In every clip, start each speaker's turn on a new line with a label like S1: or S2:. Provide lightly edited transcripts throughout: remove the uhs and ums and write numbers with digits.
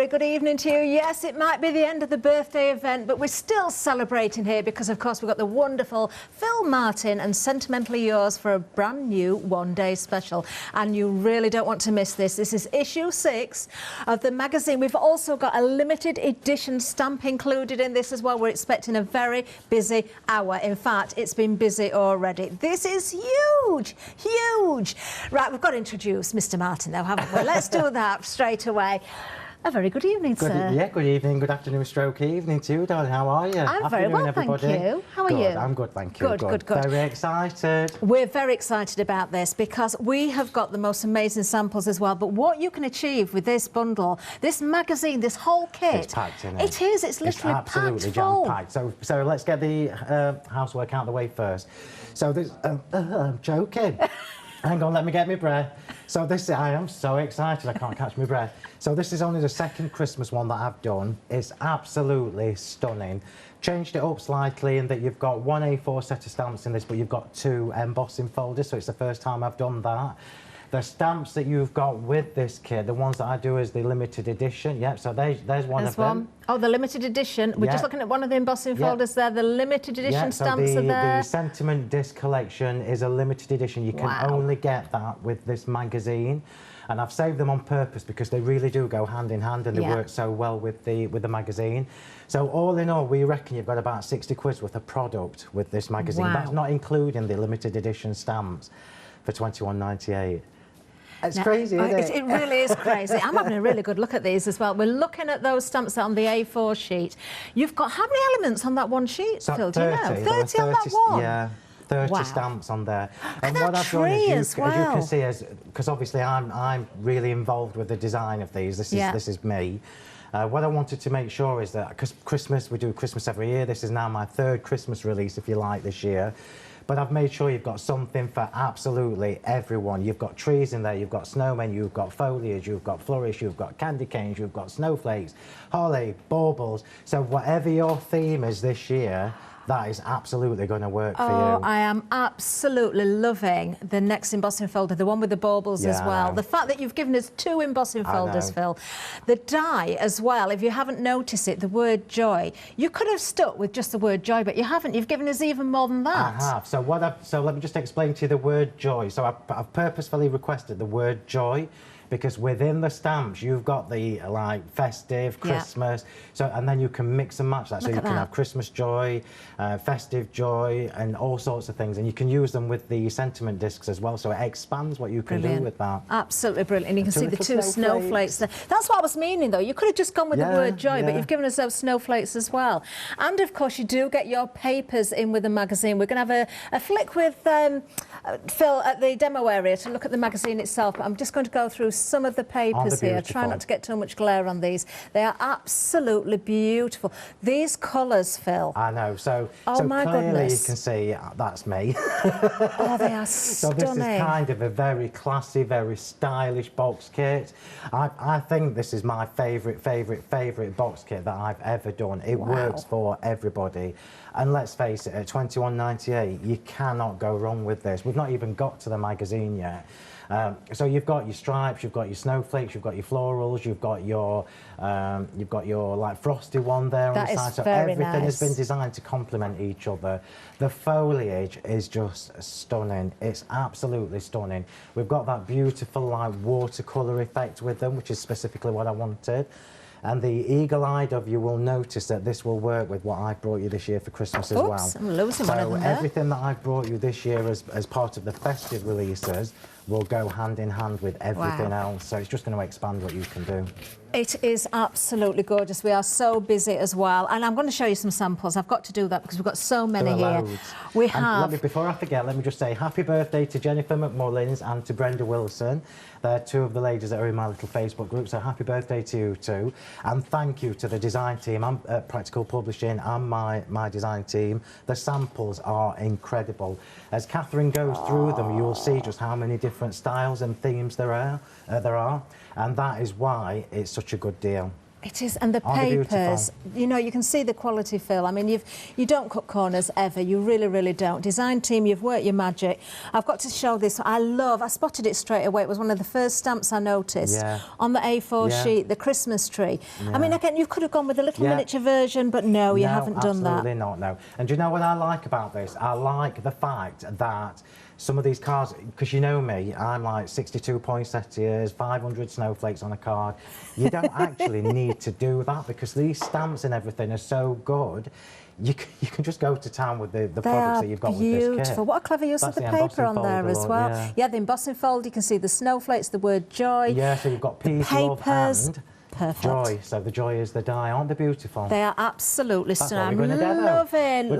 S1: very good evening to you. Yes, it might be the end of the birthday event, but we're still celebrating here because, of course, we've got the wonderful Phill Martin and Sentimentally Yours for a brand new one-day special. And you really don't want to miss this. This is issue 6 of the magazine. We've also got a limited edition stamp included in this as well. We're expecting a very busy hour. In fact, it's been busy already. This is huge, huge. Right, we've got to introduce Mr. Martin, though, haven't we? Let's do that straight away. A very good evening, sir.
S2: Yeah, good evening, good afternoon, stroke evening to you, darling. How are you?
S1: I'm very well,
S2: everybody.
S1: thank you. How are you?
S2: I'm good, thank you.
S1: Good.
S2: Very excited.
S1: We're very excited about this because we have got the most amazing samples as well. But what you can achieve with this bundle, this magazine, this whole kit...
S2: It's packed, isn't it?
S1: It is, it's literally packed full.
S2: Absolutely jam-packed. So let's get the housework out of the way first. So this... I'm joking. Hang on, let me get my breath. So this, I am so excited, I can't catch my breath. So this is only the second Christmas one that I've done. It's absolutely stunning. Changed it up slightly in that you've got one A4 set of stamps in this, but you've got 2 embossing folders, so it's the first time I've done that. The stamps that you've got with this kit, the ones that I do is the limited edition. Yep, so there's one of them.
S1: Oh, the limited edition. We're just looking at one of the embossing folders there. The limited edition stamps are there.
S2: The Sentiment Disc Collection is a limited edition. You can only get that with this magazine. And I've saved them on purpose because they really do go hand in hand and they work so well with the magazine. So all in all, we reckon you've got about 60 quid worth of product with this magazine. That's not including the limited edition stamps for £21.98. It's crazy, isn't it?
S1: It really is crazy. I'm having a really good look at these as well. We're looking at those stamps on the A4 sheet. You've got how many elements on that one sheet, Phill? Do you know? 30 on that one?
S2: Yeah. 30 stamps on there.
S1: And what I've done is,
S2: as you can see, because obviously I'm really involved with the design of these. This is me. What I wanted to make sure is that, because Christmas, we do Christmas every year. This is now my 3rd Christmas release, if you like, this year. But I've made sure you've got something for absolutely everyone. You've got trees in there, you've got snowmen, you've got foliage, you've got flourish, you've got candy canes, you've got snowflakes, holly, baubles. So whatever your theme is this year, that is absolutely going to work for you.
S1: Oh, I am absolutely loving the next embossing folder, the one with the baubles as well. The fact that you've given us 2 embossing folders, Phill. The die as well, if you haven't noticed it, the word joy. You could have stuck with just the word joy, but you haven't. You've given us even more than that.
S2: I have. So let me just explain to you the word joy. So I've purposefully requested the word joy, because within the stamps you've got the like festive, Christmas, and then you can mix and match that. So you can have Christmas joy, festive joy, and all sorts of things, and you can use them with the sentiment discs as well. So it expands what you can do with that.
S1: Absolutely brilliant. And you can see the 2 snowflakes there. That's what I was meaning, though. You could have just gone with the word joy, but you've given us those snowflakes as well. And of course, you do get your papers in with the magazine. We're going to have a flick with Phill at the demo area to look at the magazine itself. But I'm just going to go through some of the papers here. Try not to get too much glare on these. They are absolutely beautiful. These colours, Phill.
S2: I know. So
S1: my
S2: clearly
S1: goodness,
S2: you can see that's me.
S1: Oh, they are stunning.
S2: So this is kind of a very classy, very stylish box kit. I think this is my favourite box kit that I've ever done. It works for everybody. And let's face it, at £21.98, you cannot go wrong with this. We've not even got to the magazine yet. So you've got your stripes, you've got your snowflakes, you've got your florals, you've got your like frosty one there on the side. So everything has been designed to complement each other. The foliage is just stunning. It's absolutely stunning. We've got that beautiful like watercolour effect with them, which is specifically what I wanted. And the eagle-eyed of you will notice that this will work with what I brought you this year for Christmas as well.
S1: I'm losing one of them there.
S2: Everything that I've brought you this year as part of the festive releases will go hand in hand with everything else. So it's just going to expand what you can do.
S1: It is absolutely gorgeous. We are so busy as well. And I'm going to show you some samples. I've got to do that because we've got so many here. We have...
S2: Before I forget, let me just say happy birthday to Jennifer McMullins and to Brenda Wilson. They're 2 of the ladies that are in my little Facebook group, so happy birthday to you too. And thank you to the design team and Practical Publishing and my design team. The samples are incredible. As Catherine goes through them, you'll see just how many different styles and themes there are. And that is why it's such a good deal.
S1: It is, and the
S2: Aren't they
S1: papers, you know, you can see the quality, Phil. I mean, you don't cut corners ever. You really, really don't. Design team, you've worked your magic. I've got to show this. I spotted it straight away. It was one of the first stamps I noticed on the A4 sheet, the Christmas tree. I mean, again, you could have gone with a little miniature version, but no, you haven't done that.
S2: Absolutely not, no. And do you know what I like about this? I like the fact that some of these cards, because you know me, I'm like 62 poinsettias, 500 snowflakes on a card. You don't actually need to do that because these stamps and everything are so good. You can just go to town with the products that you've got with this kit.
S1: Beautiful. What a clever use of the paper on there as well. Yeah, the embossing fold, you can see the snowflakes, the word joy.
S2: Yeah, so you've got peace, love and
S1: perfect.
S2: Joy. So the joy is the die. Aren't they beautiful?
S1: They are absolutely stunning. I'm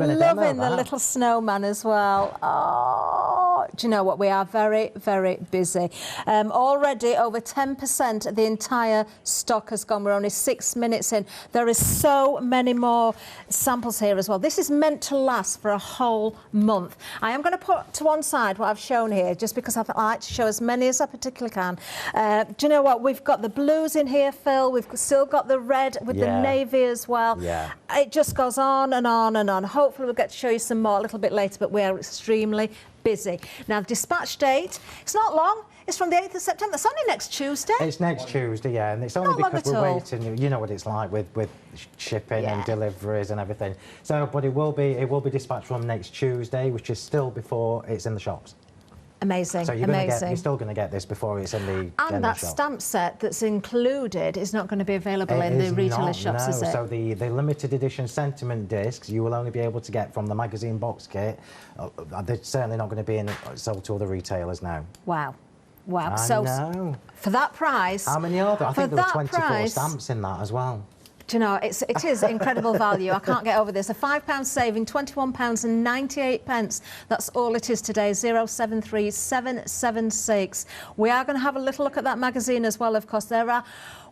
S1: loving the little snowman as well. Oh, do you know what? We are very, very busy. Already over 10% of the entire stock has gone. We're only 6 minutes in. There is so many more samples here as well. This is meant to last for a whole month. I am going to put to one side what I've shown here just because I like to show as many as I particularly can. Do you know what? We've got the blues in here, Phil. We've still got the red with the navy as well. Yeah. It just goes on and on and on. Hopefully we'll get to show you some more a little bit later, but we are extremely busy. Now, the dispatch date, it's not long. It's from the 8th of September. It's only next Tuesday.
S2: It's next Tuesday, yeah, and it's only because we're waiting. You know what it's like with shipping and deliveries and everything. So, but it will be dispatched from next Tuesday, which is still before it's in the shops.
S1: Amazing,
S2: so you're still going to get this before it's in the
S1: And that
S2: shop.
S1: Stamp set that's included is not going to be available in the retailer shops, is it?
S2: So the limited edition sentiment discs you will only be able to get from the magazine box kit. They're certainly not going to be sold to other retailers now.
S1: Wow. Wow.
S2: So
S1: for that price...
S2: How many are there? I think there were 24 stamps in that as well.
S1: Do you know, it is incredible value. I can't get over this. A £5 saving, £21.98. That's all it is today, 073776. We are going to have a little look at that magazine as well, of course. There are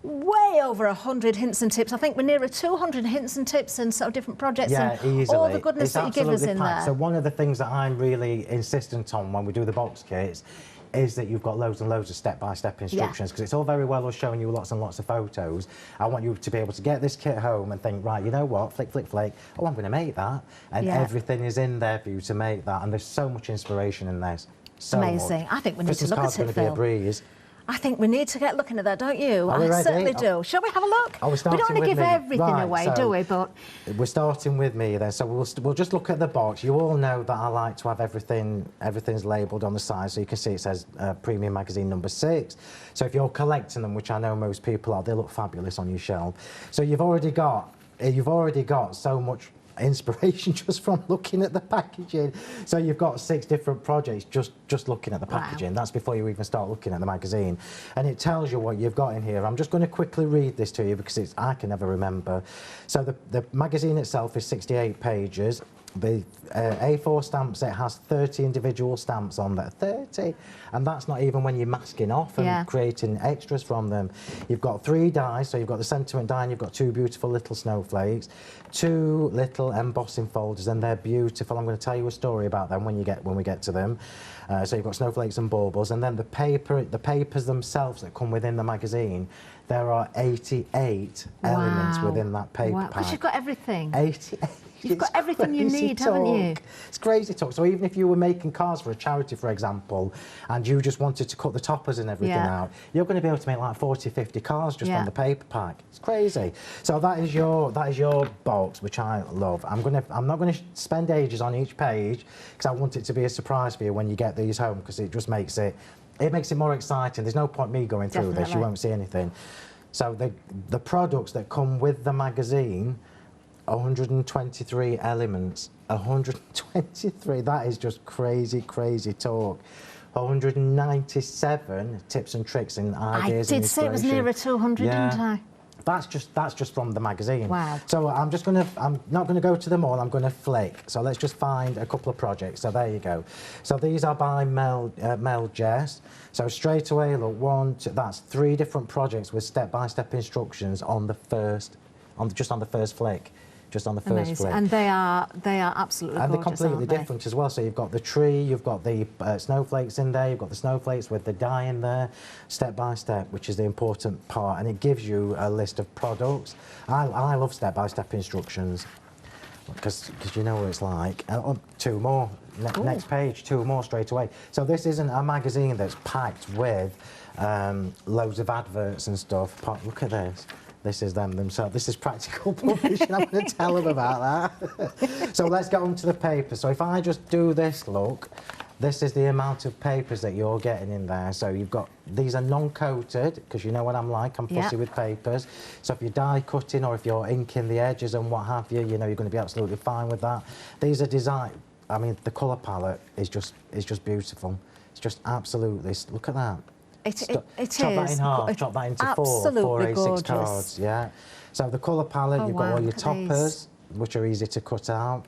S1: way over 100 hints and tips. I think we're nearer 200 hints and tips and sort of different projects and
S2: easily.
S1: all the goodness that you give us in there.
S2: So one of the things that I'm really insistent on when we do the box kits is that you've got loads and loads of step-by-step instructions, because it's all very well us showing you lots and lots of photos. I want you to be able to get this kit home and think, right, you know what, flick, flick, flick, oh, I'm going to make that. And everything is in there for you to make that. And there's so much inspiration in this. So
S1: amazing.
S2: Much.
S1: I think we need to look at it,
S2: Christmas card's going to be a breeze.
S1: I think we need to get looking at that, don't you?
S2: Are we ready?
S1: Certainly do. Shall we have a look?
S2: We
S1: don't want to give everything away, do we? But
S2: we're starting with me then. So we'll just look at the box. You all know that I like to have everything's labelled on the side, so you can see it says Premium Magazine number 6. So if you're collecting them, which I know most people are, they look fabulous on your shelf. So you've already got so much inspiration just from looking at the packaging. So you've got 6 different projects just looking at the packaging. That's before you even start looking at the magazine, and it tells you what you've got in here. I'm just going to quickly read this to you because I can never remember. So the magazine itself is 68 pages. The A4 stamp set has 30 individual stamps on there. 30! And that's not even when you're masking off and creating extras from them. You've got 3 dies, so you've got the sentiment die and you've got 2 beautiful little snowflakes, 2 little embossing folders, and they're beautiful. I'm going to tell you a story about them when we get to them. So you've got snowflakes and baubles, and then the papers themselves that come within the magazine. There are 88 elements within that paper pack.
S1: Because you've got everything.
S2: 88.
S1: You've got everything you need, haven't you?
S2: It's crazy talk. So even if you were making cards for a charity, for example, and you just wanted to cut the toppers and everything out, you're going to be able to make like 40, 50 cards just on the paper pack. It's crazy. So that is your box, which I love. I'm not going to spend ages on each page because I want it to be a surprise for you when you get these home, because it just makes it more exciting. There's no point me going through this. You won't see anything. So the products that come with the magazine, 123 elements. 123. That is just crazy, crazy talk. 197 tips and tricks and ideas.
S1: I did say it was nearer 200, didn't I?
S2: That's just from the magazine.
S1: Wow.
S2: So I'm not gonna go to them all. I'm gonna flick. So let's just find a couple of projects. So there you go. So these are by Mel Jess. So straight away, look, that's 3 different projects with step-by-step instructions on the first flick. just on the first flick.
S1: And they are absolutely
S2: and
S1: gorgeous,
S2: they're completely
S1: aren't they?
S2: different as well. So you've got the tree, you've got the snowflakes in there, you've got the snowflakes with the dye in there, step by step, which is the important part, and it gives you a list of products. I love step by step instructions because you know what it's like. Two more, next page, two more straight away. So this isn't a magazine that's packed with loads of adverts and stuff. Look at this. This is them themselves. This is practical publishing. I'm going to tell them about that. So let's get on to the paper. So if I just do this look, this is the amount of papers that you're getting in there. So you've got, these are non-coated, because you know what I'm like, I'm fussy with papers. So if you're die cutting or if you're inking the edges and what have you, you know, you're going to be absolutely fine with that. These are designed, I mean, the colour palette is just beautiful. It's just absolutely, look at that.
S1: It
S2: Chop
S1: is.
S2: that in half, chop that into four A6
S1: gorgeous.
S2: cards, yeah. So the colour palette, you've got all your toppers, which are easy to cut out.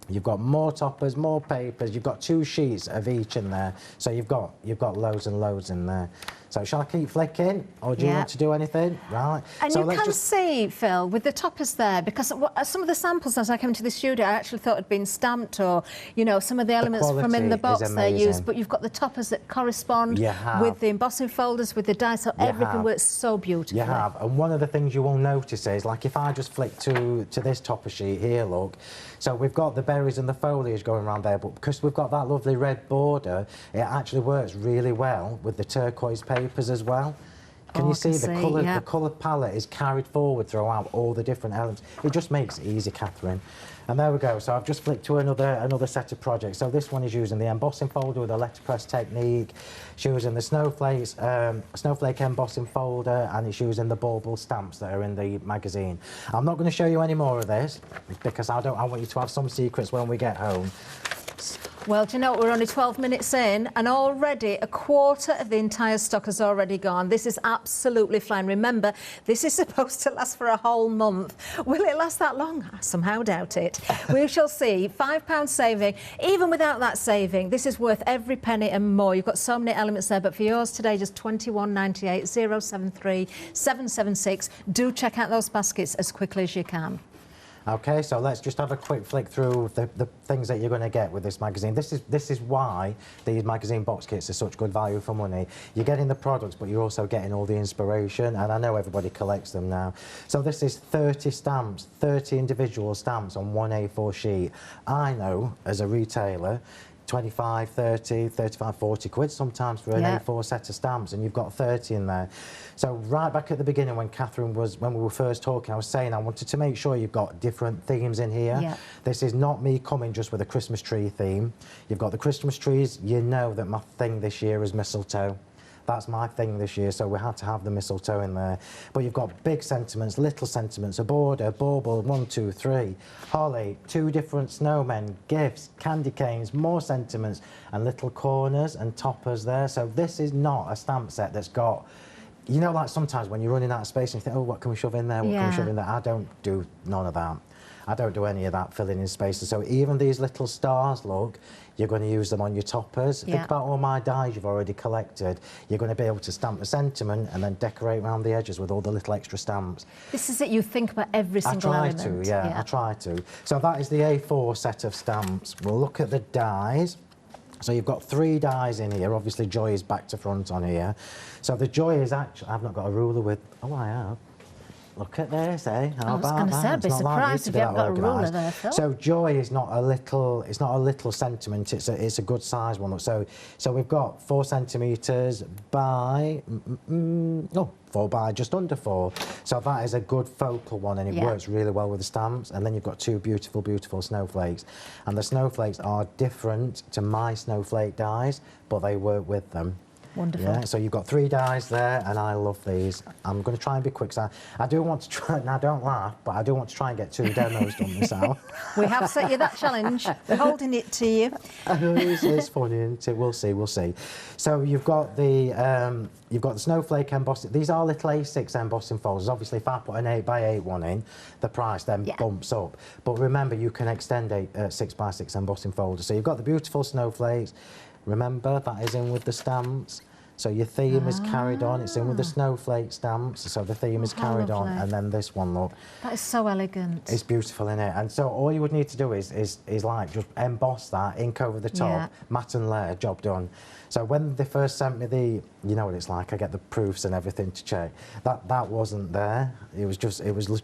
S2: You've got more toppers, more papers. You've got 2 sheets of each in there. So you've got loads and loads in there. So shall I keep flicking, or do you want to do anything? Right.
S1: And
S2: so
S1: you can see, Phil, with the toppers there, because some of the samples as I came to the studio, I actually thought had been stamped, or, you know, some of the elements from in the box they're used, but you've got the toppers that correspond with the embossing folders, with the die, so everything works so beautifully.
S2: You have, and one of the things you will notice is, like if I just flick to this topper sheet here, look, so we've got the berries and the foliage going around there, but because we've got that lovely red border, it actually works really well with the turquoise papers as well. Can you see the colour? The colour palette is carried forward throughout all the different elements. It just makes it easy, Catherine. And there we go. So I've just flicked to another set of projects. So this one is using the embossing folder with a letterpress technique. It's using the snowflake embossing folder, and it's using the bauble stamps that are in the magazine. I'm not going to show you any more of this because I want you to have some secrets when we get home.
S1: Well, do you know what? We're only 12 minutes in, and already a quarter of the entire stock has already gone. This is absolutely flying. Remember, this is supposed to last for a whole month. Will it last that long? I somehow doubt it. We shall see. £5 saving. Even without that saving, this is worth every penny and more. You've got so many elements there, but for yours today, just £21.98, 073 776. Do check out those baskets as quickly as you can.
S2: Okay, so let's just have a quick flick through the things that you're going to get with this magazine. This is why these magazine box kits are such good value for money. You're getting the products, but you're also getting all the inspiration, and I know everybody collects them now. So this is 30 stamps, 30 individual stamps on one A4 sheet. I know, as a retailer, 25, 30, 35, 40 quid sometimes for an A4 set of stamps, and you've got 30 in there. So right back at the beginning when we were first talking, I was saying I wanted to make sure you've got different themes in here. Yeah. This is not me coming just with a Christmas tree theme. You've got the Christmas trees. You know that my thing this year is mistletoe. That's my thing this year, so we had to have the mistletoe in there. But you've got big sentiments, little sentiments, a border, bauble, 1, 2, 3, holly, 2 different snowmen, gifts, candy canes, more sentiments, and little corners and toppers there. So this is not a stamp set that's got, you know, like sometimes when you're running out of space and you think, oh, what can we shove in there, what can we shove in there? I don't do none of that. I don't do any of that filling in spaces. So even these little stars, look, you're going to use them on your toppers. Think about all my dies you've already collected. You're going to be able to stamp the sentiment and then decorate around the edges with all the little extra stamps. This is it, you think about every single element. I try to, I try to. So that is the A4 set of stamps. We'll look at the dies. So you've got 3 dies in here. Obviously, Joy is back to front on here. So the Joy is actually, I've not got a ruler with, oh, I have. Look at this, eh? How about that? I was going to say, I'd be surprised if you haven't got a ruler there, Phil. So Joy is not a little, it's not a little sentiment, it's a good size one. So we've got 4 centimetres by, 4 by just under 4. So that is a good focal one, and it works really well with the stamps. And then you've got 2 beautiful, beautiful snowflakes. And the snowflakes are different to my snowflake dies, but they work with them. Wonderful. Yeah, so you've got 3 dies there, and I love these. I'm going to try and be quick, so I do want to try, now don't laugh, but I do want to try and get 2 demos done myself. We have set you that challenge. We're holding it to you. It's funny, isn't it? We'll see, we'll see. So you've got the snowflake embossing. These are little A6 embossing folders. Obviously, if I put an 8 by 8 one in, the price then bumps up. But remember, you can extend a 6 by 6 embossing folder. So you've got the beautiful snowflakes. Remember, that is in with the stamps. So your theme is carried on. It's in with the snowflake stamps, so the theme is carried on. And then this one, look.
S1: That is so elegant.
S2: It's beautiful, isn't it? And so all you would need to do is like just emboss that, ink over the top, matte and layer, job done. So when they first sent me the, you know what it's like, I get the proofs and everything to check. That wasn't there. It was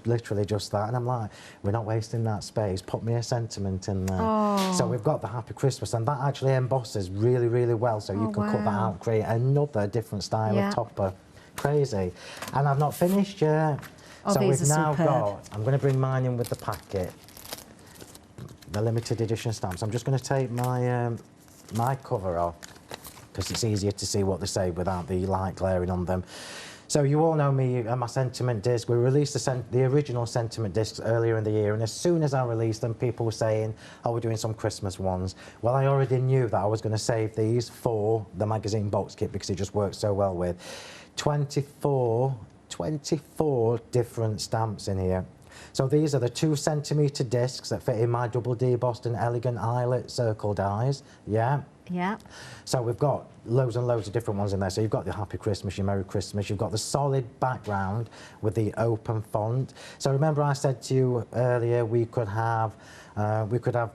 S2: literally just that. And I'm like, we're not wasting that space. Put me a sentiment in there.
S1: Oh.
S2: So we've got the Happy Christmas, and that actually embosses really, really well. So you can cut that out, create another different style of topper. Crazy. And I've not finished yet.
S1: Oh,
S2: so we've now
S1: superb.
S2: got, I'm going to bring mine in with the packet, the limited edition stamps. I'm just going to take my my cover off, because it's easier to see what they say without the light glaring on them. So you all know me and my sentiment disc. We released the original sentiment discs earlier in the year, and as soon as I released them, people were saying, oh, we're doing some Christmas ones. Well, I already knew that I was going to save these for the magazine box kit because it just works so well with 24 different stamps in here. So these are the 2 centimetre discs that fit in my double D Boston Elegant Eyelet circle dies. Yeah.
S1: Yeah.
S2: So we've got loads and loads of different ones in there. So you've got the Happy Christmas, your Merry Christmas, you've got the solid background with the open font. So remember I said to you earlier we could have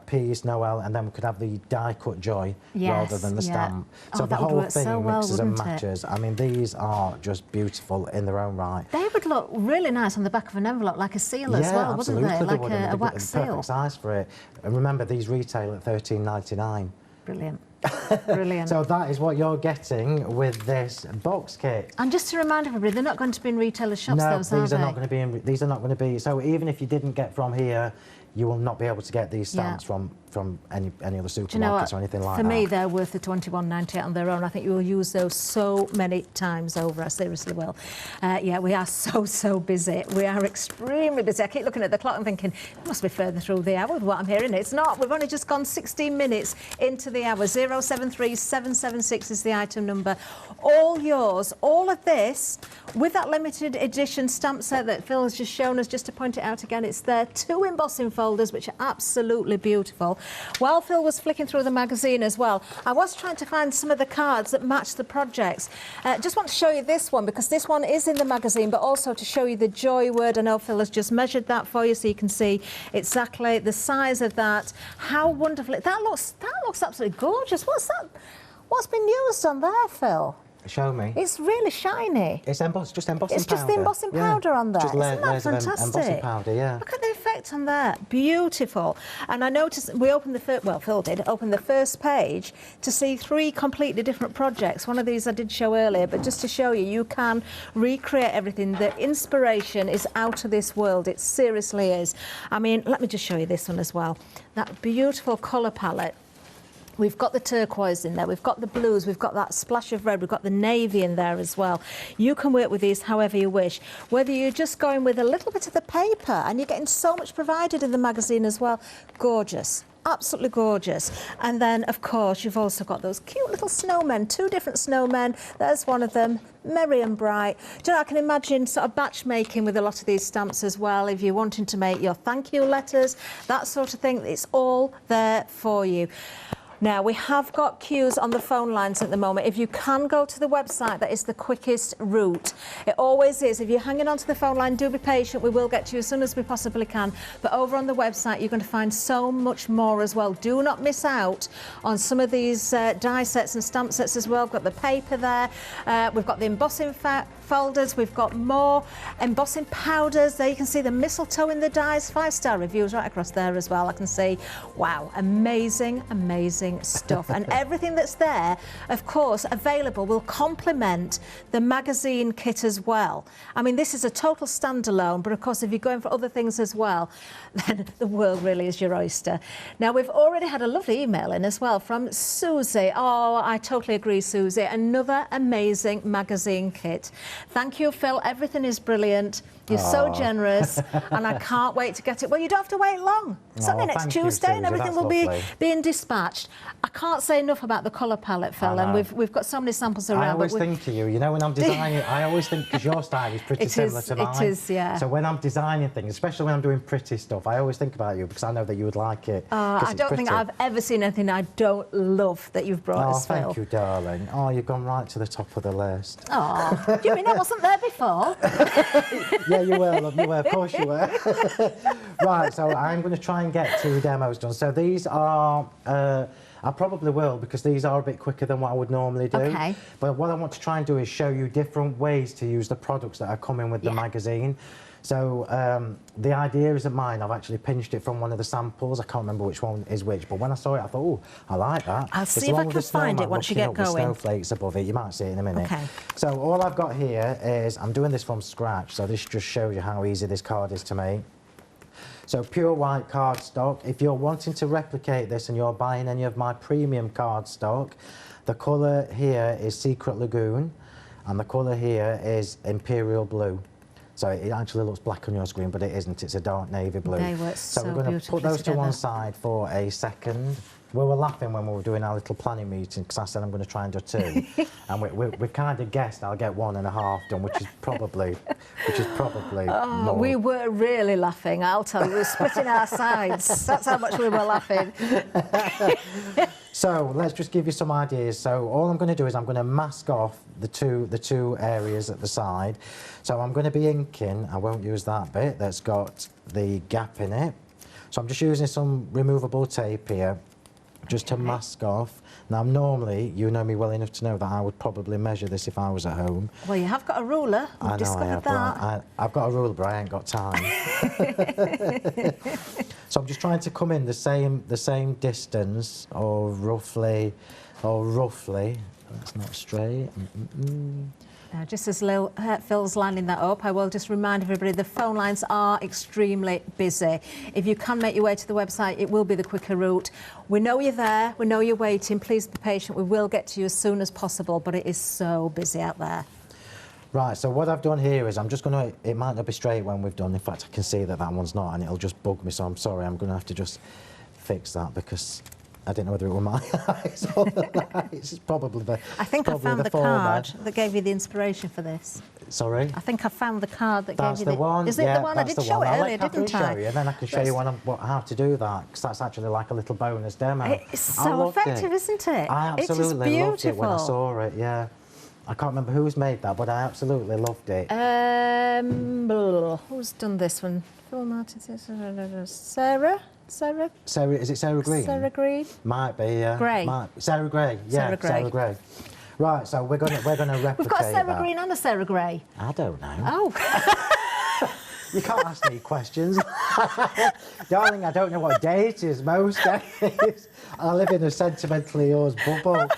S2: Peace, Noel, and then we could have the die-cut Joy rather than the stamp. So the whole thing mixes and matches. I mean, these are just beautiful in their own right.
S1: They would look really nice on the back of an envelope, like a seal as well, wouldn't they? Like a wax seal.
S2: Perfect size for it. And remember, these retail at $13.99.
S1: Brilliant. Brilliant.
S2: So that is what you're getting with this box kit.
S1: And just to remind everybody, they're not going to be in retailer shops,
S2: no,
S1: those, are
S2: these
S1: they?
S2: are not going to be in. These are not going to be. So even if you didn't get from here, you will not be able to get these stamps from any other supermarkets or anything like that.
S1: For me, they're worth the $21.98 on their own. I think you will use those so many times over. I seriously will. Yeah, we are so busy. We are extremely busy. I keep looking at the clock and thinking, it must be further through the hour with what I'm hearing. It's not. We've only just gone 16 minutes into the hour. 073776 is the item number. All yours. All of this with that limited edition stamp set that Phill has just shown us. Just to point it out again, it's there. 2 embossing folders, which are absolutely beautiful. While Phill was flicking through the magazine as well, I was trying to find some of the cards that match the projects. Just want to show you this one, because this one is in the magazine, but also to show you the Joy word. I know Phill has just measured that for you, so you can see exactly the size of that. How wonderful. That looks absolutely gorgeous. What's that? What's been used on there, Phill?
S2: Show me.
S1: It's really shiny.
S2: It's embossed, just embossing powder.
S1: It's just the embossing powder on there.
S2: Just
S1: Isn't that fantastic?
S2: Embossing powder, yeah.
S1: Look at the effect on there. Beautiful. And I noticed we opened the first, well, Phill did, open the first page to see 3 completely different projects. One of these I did show earlier, but just to show you, you can recreate everything. The inspiration is out of this world. It seriously is. I mean, let me just show you this one as well. That beautiful colour palette. We've got the turquoise in there, we've got the blues, we've got that splash of red, we've got the navy in there as well. You can work with these however you wish. Whether you're just going with a little bit of the paper, and you're getting so much provided in the magazine as well. Gorgeous. Absolutely gorgeous. And then, of course, you've also got those cute little snowmen, 2 different snowmen. There's one of them, merry and bright. Do you know, I can imagine sort of batch making with a lot of these stamps as well. If you're wanting to make your thank you letters, that sort of thing, it's all there for you. Now, we have got queues on the phone lines at the moment. If you can go to the website, that is the quickest route. It always is. If you're hanging on to the phone line, do be patient. We will get to you as soon as we possibly can. But over on the website, you're going to find so much more as well. Do not miss out on some of these die sets and stamp sets as well. We've got the paper there. We've got the embossing folders. We've got more embossing powders. There you can see the mistletoe in the dies. 5-star reviews right across there as well. I can see, wow, amazing, amazing stuff. And everything that's there, of course, available will complement the magazine kit as well. I mean, this is a total standalone, but of course, if you're going for other things as well, then the world really is your oyster. Now, we've already had a lovely email in as well from Susie. Oh, I totally agree, Susie. Another amazing magazine kit. Thank you, Phill. Everything is brilliant. You're so generous, and I can't wait to get it. Well, you don't have to wait long. It's only next Tuesday, and everything will be being dispatched. I can't say enough about the colour palette, Phil, and we've got so many samples around.
S2: I always think of you. You know, when I'm designing, I always think, because your style is pretty similar to mine.
S1: It is, yeah.
S2: So when I'm designing things, especially when I'm doing pretty stuff, I always think about you because I know that you would like it.
S1: I don't think I've ever seen anything I don't love that you've brought us, Phil.
S2: Oh, thank you, darling. Oh, you've gone right to the top of the list.
S1: Oh, do you mean I wasn't there before?
S2: Yeah, you were, love, you were. Of course you were. Right, so I'm going to try and get 2 demos done. So these are, I probably will, because these are a bit quicker than what I would normally do.
S1: Okay.
S2: But what I want to try and do is show you different ways to use the products that are coming with the magazine. So the idea isn't mine. I've actually pinched it from one of the samples. I can't remember which one is which, but when I saw it, I thought, oh, I like that.
S1: I'll see if I can find it once you get going.
S2: Snowflakes above it. You might see it in a minute.
S1: Okay.
S2: So all I've got here is, I'm doing this from scratch, so this just shows you how easy this card is to make. So pure white cardstock. If you're wanting to replicate this and you're buying any of my premium cardstock, the colour here is Secret Lagoon, and the colour here is Imperial Blue. So it actually looks black on your screen, but it isn't. It's a dark navy blue.
S1: They work so
S2: we're going to put those to one side for a second. We were laughing when we were doing our little planning meeting because I said I'm going to try and do 2, and we kind of guessed I'll get 1.5 done, which is probably more.
S1: We were really laughing. I'll tell you, we were splitting our sides. That's how much we were laughing.
S2: So let's just give you some ideas. So all I'm going to do is I'm going to mask off the two areas at the side. So I'm going to be inking. I won't use that bit that's got the gap in it. So I'm just using some removable tape here, just to mask off. Now, normally, you know me well enough to know that I would probably measure this if I was at home.
S1: Well, you have got a ruler. I've discovered that.
S2: I've got a ruler, but I ain't got time. So I'm just trying to come in the same distance, or roughly. That's not straight.
S1: Now, just as Phil's lining that up, I will just remind everybody the phone lines are extremely busy. If you can make your way to the website, it will be the quicker route. We know you're there, we know you're waiting, please be patient. We will get to you as soon as possible, but it is so busy out there.
S2: Right, so what I've done here is I'm just going to, it might not be straight when we've done, in fact I can see that one's not, and it'll just bug me, so I'm sorry, I'm going to have to just fix that because I didn't know whether it were my eyes or the lights. It's probably the
S1: I think I found the card that gave you the inspiration for this.
S2: Sorry?
S1: I think I found the card that gave you the...
S2: That's the one.
S1: Is it the one? I did show it earlier, didn't I?
S2: Show you, and then I can show you how to do that, because that's actually like a little bonus demo.
S1: It's so effective, isn't it?
S2: I absolutely loved it when I saw it, yeah. I can't remember who's made that, but I absolutely loved it.
S1: Who's done this one? Phil Martin, Sarah?
S2: Is it Sarah Green?
S1: Sarah Green?
S2: Might be, yeah.
S1: Gray.
S2: Sarah Gray, yeah. Sarah Gray. Right, so we're gonna replicate
S1: We've got a Sarah
S2: that.
S1: Green and a Sarah Gray.
S2: I don't know.
S1: Oh.
S2: You can't ask me questions. Darling, I don't know what day it is most days. I live in a Sentimentally Yours bubble.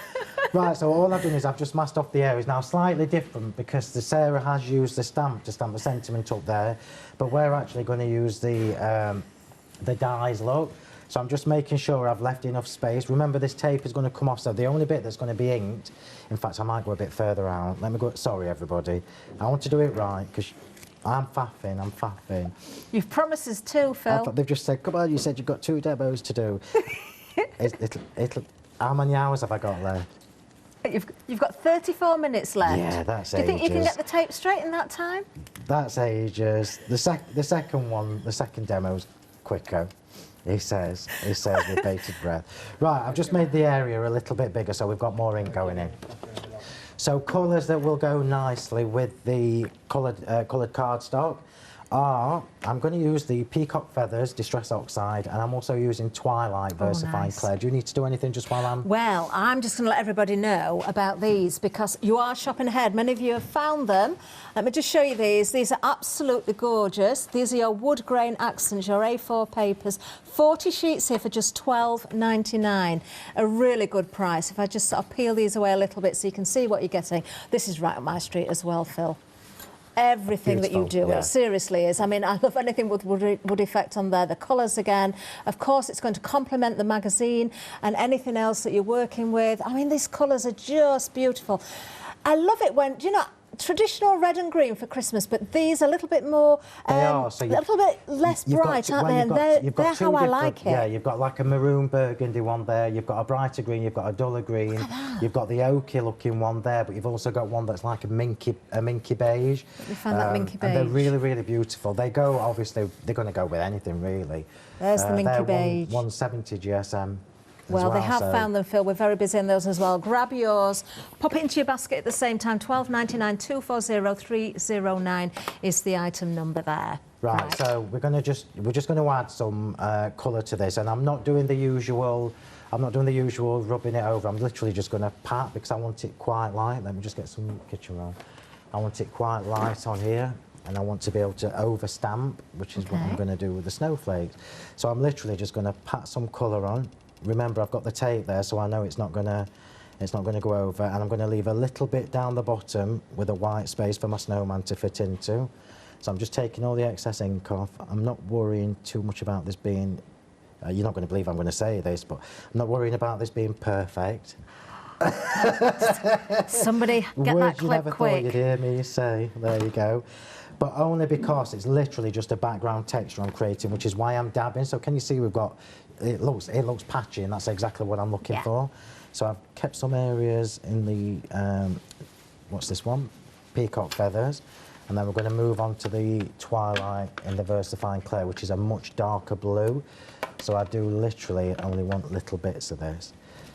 S2: Right, so all I've done is I've just masked off the areas. Now, slightly different because the Sarah has used the stamp to stamp the sentiment up there, but we're actually going to use the dies, look. So I'm just making sure I've left enough space. Remember, this tape is going to come off, so the only bit that's going to be inked, in fact, I might go a bit further out. Let me go, sorry, everybody. I want to do it right, because I'm faffing.
S1: You've promised us 2, Phil.
S2: They've just said, come on, you said you've got 2 demos to do. How many hours have I got left?
S1: You've got 34 minutes left.
S2: Yeah, that's ages.
S1: Do you think you can get the tape straight in that time?
S2: That's ages. The second demo's quicker. He says with bated breath. Right, I've just made the area a little bit bigger so we've got more ink going in. So colours that will go nicely with the coloured cardstock are, I'm going to use the Peacock Feathers Distress Oxide, and I'm also using Twilight Versifying Clay. Do you need to do anything just while I'm...
S1: Well, I'm just going to let everybody know about these because you are shopping ahead. Many of you have found them. Let me just show you these. These are absolutely gorgeous. These are your wood grain accents, your A4 papers. 40 sheets here for just £12.99. A really good price. If I just sort of peel these away a little bit so you can see what you're getting. This is right up my street as well, Phil. Everything that you do, it seriously is. I mean, I love anything with wood effect on there. The colours again. Of course, it's going to complement the magazine and anything else that you're working with. I mean, these colours are just beautiful. I love it when, do you know, traditional red and green for Christmas, but these are a little bit more,
S2: they are, so
S1: a little bit less bright, aren't they? And they're how I like it.
S2: Yeah, you've got like a maroon burgundy one there, you've got a brighter green, you've got a duller green, you've got the oaky looking one there, but you've also got one that's like a minky beige.
S1: We find that minky beige.
S2: And they're really, really beautiful. They go, obviously, they're going to go with anything, really.
S1: There's the minky beige.
S2: 170 GSM.
S1: Well, they have found them, Phil. We're very busy in those as well. Grab yours, pop it into your basket at the same time. $12.99 240 309 is the item number there.
S2: Right. So we're just going to add some colour to this, and I'm not doing the usual. I'm not doing the usual rubbing it over. I'm literally just going to pat because I want it quite light. Let me just get some kitchen roll. I want it quite light on here, and I want to be able to overstamp, which is what I'm going to do with the snowflakes. So I'm literally just going to pat some colour on. Remember, I've got the tape there, so I know it's not going to go over, and I'm going to leave a little bit down the bottom with a white space for my snowman to fit into. So I'm just taking all the excess ink off. I'm not worrying too much about this being, you're not going to believe I'm going to say this, but I'm not worrying about this being perfect.
S1: Somebody get that clip quick.
S2: Would you never thought you'd hear me say? There you go. But only because it's literally just a background texture I'm creating, which is why I'm dabbing. So can you see we've got, it looks patchy, and that's exactly what I'm looking for. So I've kept some areas in the, what's this one? Peacock feathers. And then we're going to move on to the Twilight in the Versifying Clay, which is a much darker blue. So I do literally only want little bits of this.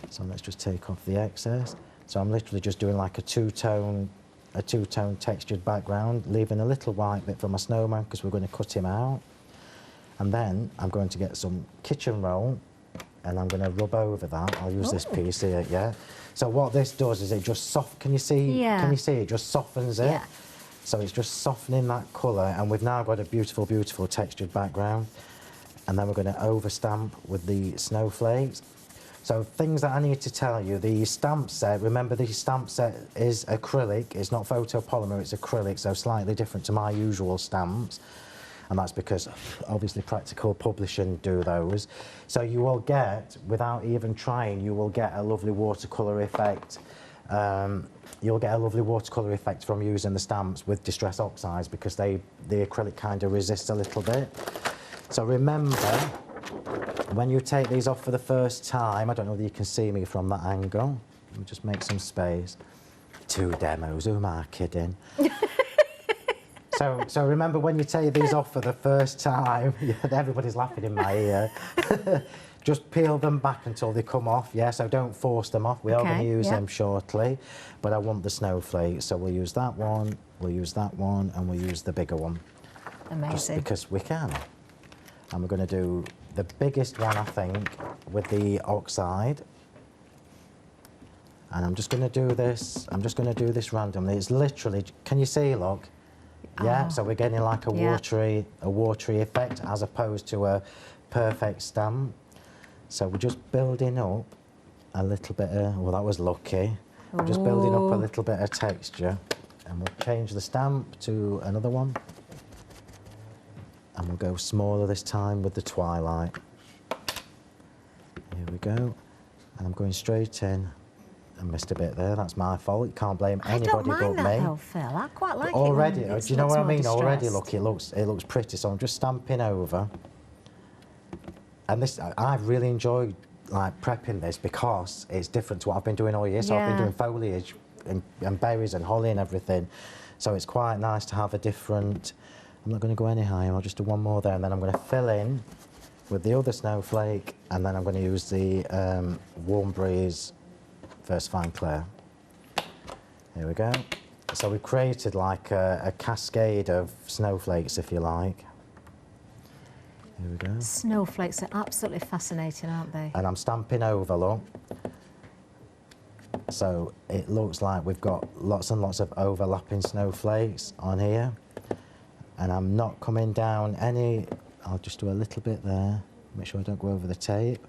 S2: So let's just take off the excess. So I'm literally just doing like a two-tone textured background, leaving a little white bit for my snowman because we're going to cut him out. And then I'm going to get some kitchen roll and I'm going to rub over that. I'll use this piece here, yeah. So what this does is it just can you see?
S1: Yeah.
S2: Can you see? It just softens it.
S1: Yeah.
S2: So it's just softening that colour, and we've now got a beautiful, beautiful textured background. And then we're going to overstamp with the snowflakes. So things that I need to tell you, the stamp set, remember the stamp set is acrylic, it's not photopolymer, it's acrylic, so slightly different to my usual stamps. And that's because obviously Practical Publishing do those. So you will get, without even trying, you will get a lovely watercolour effect. You'll get a lovely watercolour effect from using the stamps with Distress Oxides because the acrylic kind of resists a little bit. So remember, when you take these off for the first time, I don't know whether you can see me from that angle. Let me just make some space. 2 demos, who am I kidding? So remember, when you take these off for the first time, everybody's laughing in my ear. Just peel them back until they come off, yeah, so don't force them off. We are going to use them shortly, but I want the snowflakes, so we'll use that one, we'll use that one, and we'll use the bigger one.
S1: Amazing.
S2: Just because we can. And we're going to do the biggest one, I think, with the oxide. And I'm just going to do this, randomly. It's literally, can you see, look? Yeah, so we're getting like a watery effect as opposed to a perfect stamp. So we're just building up a little bit of, well, that was lucky. We're just building up a little bit of texture, and we'll change the stamp to another one. And we'll go smaller this time with the Twilight. Here we go. And I'm going straight in. I missed a bit there, that's my fault. You can't blame anybody but me.
S1: I don't mind that though, Phil. I quite like
S2: already,
S1: it.
S2: Do you know what I mean? Already, look, it looks pretty. So I'm just stamping over. And this, I've really enjoyed like prepping this because it's different to what I've been doing all year. So I've been doing foliage and berries and holly and everything. So it's quite nice to have a different. I'm not going to go any higher. I'll just do one more there, and then I'm going to fill in with the other snowflake, and then I'm going to use the Warm Breeze Versifying Clay. Here we go. So we've created like a cascade of snowflakes, if you like. Here we go.
S1: Snowflakes are absolutely fascinating, aren't they?
S2: And I'm stamping over, look. So it looks like we've got lots and lots of overlapping snowflakes on here. And I'm not coming down any, I'll just do a little bit there. Make sure I don't go over the tape.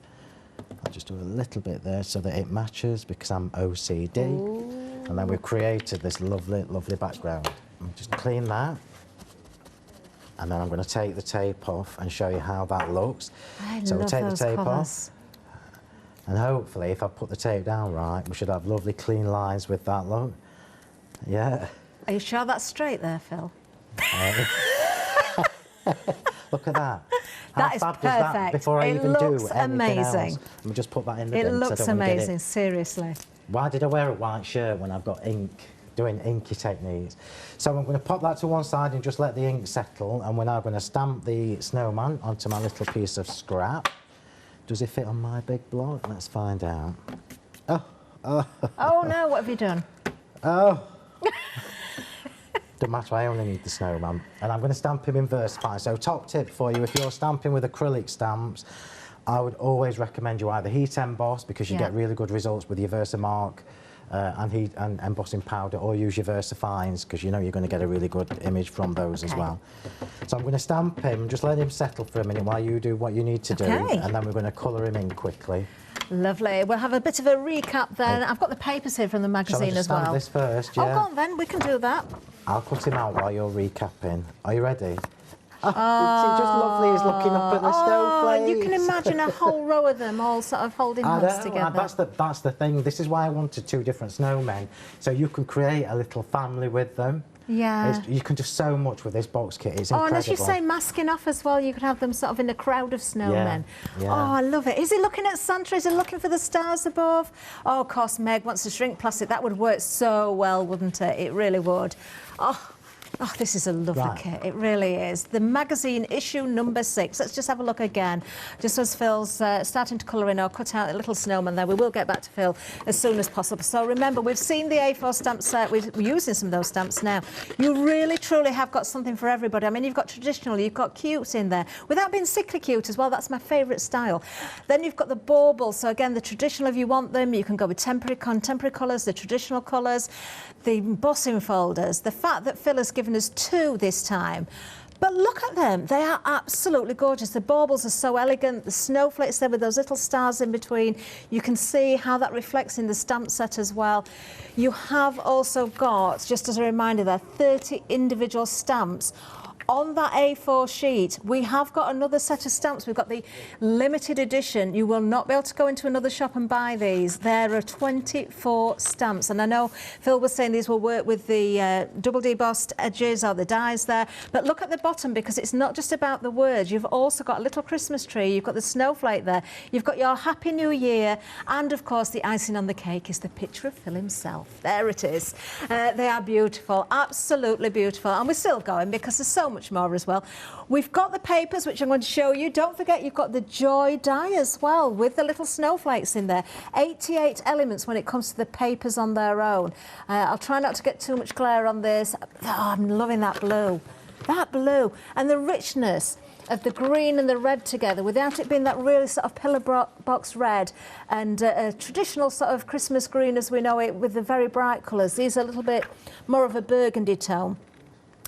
S2: I'll just do a little bit there so that it matches because I'm OCD. Ooh. And then we've created this lovely, lovely background. Just clean that. And then I'm going to take the tape off and show you how that looks. So we'll take the tape off. And hopefully, if I put the tape down right, we should have lovely clean lines with that look. Yeah.
S1: Are you sure that's straight there, Phil?
S2: Look at that.
S1: That is
S2: fab does that
S1: perfect.
S2: before I
S1: It
S2: even
S1: looks
S2: do anything
S1: amazing.
S2: else? Let me just put that in the bin.
S1: It
S2: 'Cause I
S1: looks
S2: don't wanna get it.
S1: amazing, seriously.
S2: Why did I wear a white shirt when I've got ink, doing inky techniques? So I'm going to pop that to one side and just let the ink settle, and we're now going to stamp the snowman onto my little piece of scrap. Does it fit on my big block? Let's find out.
S1: Oh no, what have you done?
S2: Oh! Don't matter, I only need the snowman. And I'm going to stamp him in Versafine. So top tip for you, if you're stamping with acrylic stamps, I would always recommend you either heat emboss, because you get really good results with your Versamark and embossing powder, or use your Versafines, because you know you're going to get a really good image from those as well. So I'm going to stamp him, just let him settle for a minute while you do what you need to do, and then we're going to colour him in quickly.
S1: Lovely. We'll have a bit of a recap then. I've got the papers here from the magazine as well.
S2: Shall I just stamp this first?
S1: Oh, go on then, we can do that.
S2: I'll cut him out while you're recapping. Are you ready? Oh, it's just lovely. He's looking up at the snowflakes.
S1: You can imagine a whole row of them all sort of holding hands together.
S2: That's the thing. This is why I wanted two different snowmen, so you can create a little family with them.
S1: Yeah.
S2: You can do so much with this box kit. It's incredible.
S1: And as you say, masking off as well, you could have them sort of in a crowd of snowmen.
S2: Yeah.
S1: Oh, I love it. Is he looking at Santa? Is he looking for the stars above? Oh, of course, Meg wants to shrink plastic. That would work so well, wouldn't it? It really would. Oh, this is a lovely kit. It really is. The magazine issue number 6. Let's just have a look again. Just as Phil's starting to colour in or cut out a little snowman there, we will get back to Phil as soon as possible. So remember, we've seen the A4 stamp set. We're using some of those stamps now. You really, truly have got something for everybody. I mean, you've got traditional, you've got cute in there, without being sickly cute as well. That's my favourite style. Then you've got the baubles. So again, the traditional, if you want them, you can go with contemporary colours, the traditional colours, the embossing folders. The fact that Phil has given us 2 this time. But look at them, they are absolutely gorgeous. The baubles are so elegant, the snowflakes there with those little stars in between. You can see how that reflects in the stamp set as well. You have also got, just as a reminder there, 30 individual stamps. On that A4 sheet, we have got another set of stamps. We've got the limited edition. You will not be able to go into another shop and buy these. There are 24 stamps. And I know Phil was saying these will work with the double debossed edges or the dies there. But look at the bottom, because it's not just about the words. You've also got a little Christmas tree. You've got the snowflake there. You've got your Happy New Year. And, of course, the icing on the cake is the picture of Phil himself. There it is. They are beautiful, absolutely beautiful. And we're still going because there's so much more as well. We've got the papers, which I'm going to show you. Don't forget, you've got the joy die as well with the little snowflakes in there. 88 elements when it comes to the papers on their own. I'll try not to get too much glare on this. Oh, I'm loving that blue. That blue and the richness of the green and the red together, without it being that really sort of pillar box red and a traditional sort of Christmas green as we know it, with the very bright colours. These are a little bit more of a burgundy tone.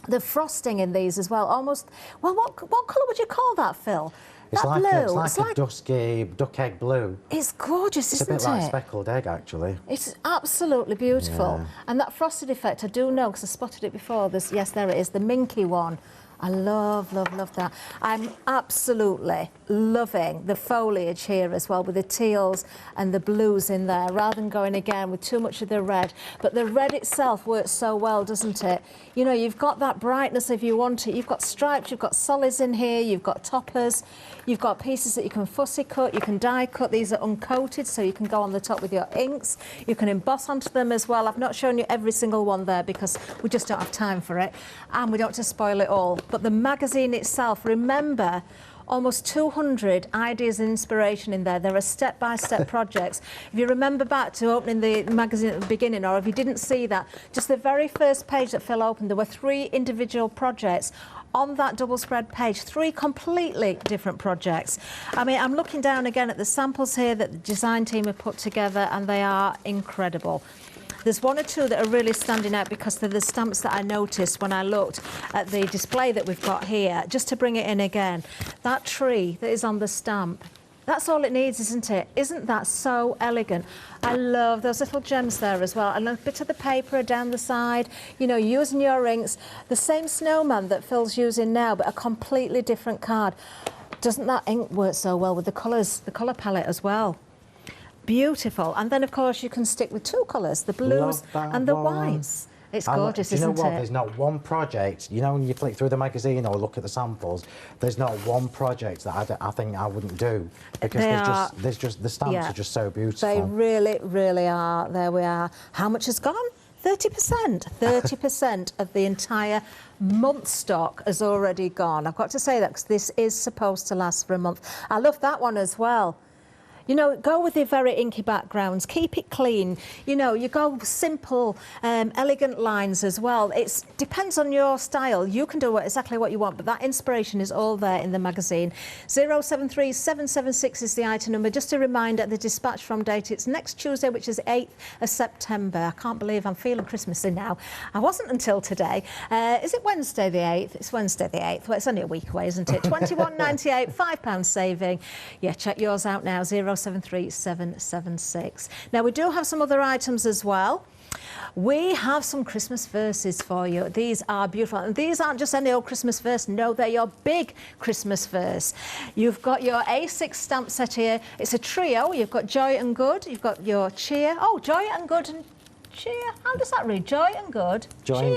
S1: The frosting in these as well, almost, well, what colour would you call that, Phil?
S2: It's
S1: that
S2: like
S1: blue.
S2: It's like a dusky duck egg blue.
S1: It's gorgeous, isn't it?
S2: It's a bit like speckled egg, actually.
S1: It's absolutely beautiful. Yeah. And that frosted effect, I do know, because I spotted it before. Yes, there it is, the minky one. I love, love, love that. I'm absolutely loving the foliage here as well, with the teals and the blues in there, rather than going again with too much of the red. But the red itself works so well, doesn't it? You know, you've got that brightness if you want it. You've got stripes, you've got solids in here, you've got toppers, you've got pieces that you can fussy cut, you can die cut. These are uncoated, so you can go on the top with your inks. You can emboss onto them as well. I've not shown you every single one there because we just don't have time for it, and we don't want to spoil it all. But the magazine itself, remember, almost 200 ideas and inspiration in there. There are step-by-step projects. If you remember back to opening the magazine at the beginning, or if you didn't see that, just the very first page that Phil opened, there were 3 individual projects on that double spread page, 3 completely different projects. I mean, I'm looking down again at the samples here that the design team have put together, and they are incredible. There's 1 or 2 that are really standing out because they're the stamps that I noticed when I looked at the display that we've got here. Just to bring it in again, that tree that is on the stamp, that's all it needs, isn't it? Isn't that so elegant? I love those little gems there as well. And a bit of the paper down the side, you know, using your inks. The same snowman that Phil's using now, but a completely different card. Doesn't that ink work so well with the colours, the colour palette as well? Beautiful. And then, of course, you can stick with 2 colours, the blues and the whites. It's gorgeous,
S2: do you know
S1: isn't
S2: what?
S1: it?
S2: There's not one project, you know, when you flick through the magazine or look at the samples, there's not one project that I think I wouldn't do, because the stamps are just so beautiful.
S1: They really, really are. There we are. How much has gone? 30%. 30% of the entire month stock has already gone. I've got to say that because this is supposed to last for a month. I love that one as well. You know, go with your very inky backgrounds, keep it clean. You know, you go simple, elegant lines as well. It depends on your style. You can do exactly what you want, but that inspiration is all there in the magazine. 073776 is the item number. Just a reminder, the dispatch from date, it's next Tuesday, which is 8th of September. I can't believe I'm feeling Christmassy now. I wasn't until today. Is it Wednesday the 8th? It's Wednesday the 8th. Well, it's only a week away, isn't it? £21.98, £5 saving. Yeah, check yours out now, 073776. Now, we do have some other items as well. We have some Christmas verses for you. These are beautiful. And these aren't just any old Christmas verse. No, they're your big Christmas verse. You've got your A6 stamp set here. It's a trio. You've got Joy and Good. You've got your Cheer. Oh, Joy and Good and Cheer. How does that read? Joy and Good.
S2: Joy and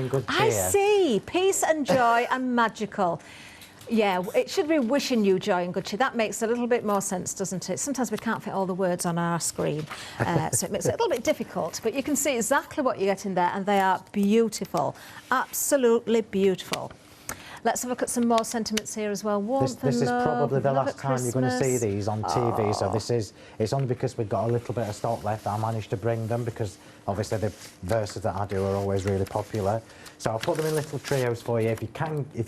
S2: Good Cheer.
S1: I see. Peace and joy and magical. Yeah, it should be wishing you joy and good cheer. That makes a little bit more sense, doesn't it? Sometimes we can't fit all the words on our screen, so it makes it a little bit difficult. But you can see exactly what you get in there, and they are beautiful, absolutely beautiful. Let's have a look at some more sentiments here as well. Warmth
S2: This
S1: and
S2: is
S1: love,
S2: probably the
S1: love
S2: last
S1: at
S2: time you're going to see
S1: Christmas.
S2: these on TV. So it's only because we've got a little bit of stock left that I managed to bring them, because obviously the verses that I do are always really popular. So I'll put them in little trios for you. If you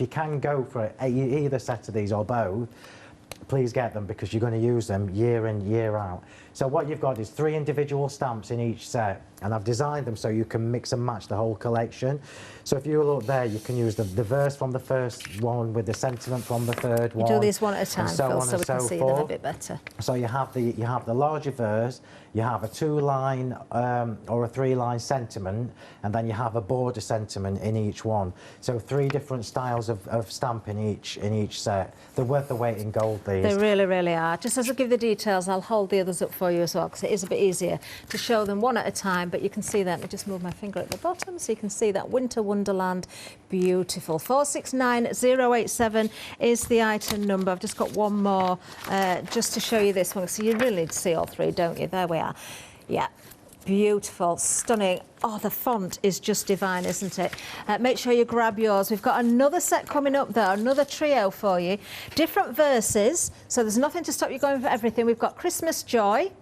S2: can go for either set of these or both, please get them, because you're going to use them year in, year out. So what you've got is 3 individual stamps in each set, and I've designed them so you can mix and match the whole collection. So if you look there, you can use the verse from the first one with the sentiment from the third one.
S1: You do these one at a time,
S2: so
S1: Phil,
S2: on
S1: so
S2: and
S1: we can
S2: so
S1: see
S2: forth.
S1: them a bit better.
S2: So you have the larger verse, you have a 2-line or a 3-line sentiment, and then you have a border sentiment in each one. So 3 different styles of stamp in each set. They're worth the weight in gold, these.
S1: They really, really are. Just as I give the details, I'll hold the others up for you as well, because it is a bit easier to show them one at a time. But you can see that. Let me just move my finger at the bottom so you can see that Winter Wonderland. Beautiful. 469087 is the item number. I've just got one more just to show you this one. So you really need to see all 3, don't you? There we are. Yeah. Beautiful, stunning. Oh, the font is just divine, isn't it? Make sure you grab yours. We've got another set coming up there, another trio for you. Different verses, so there's nothing to stop you going for everything. We've got Christmas Joy,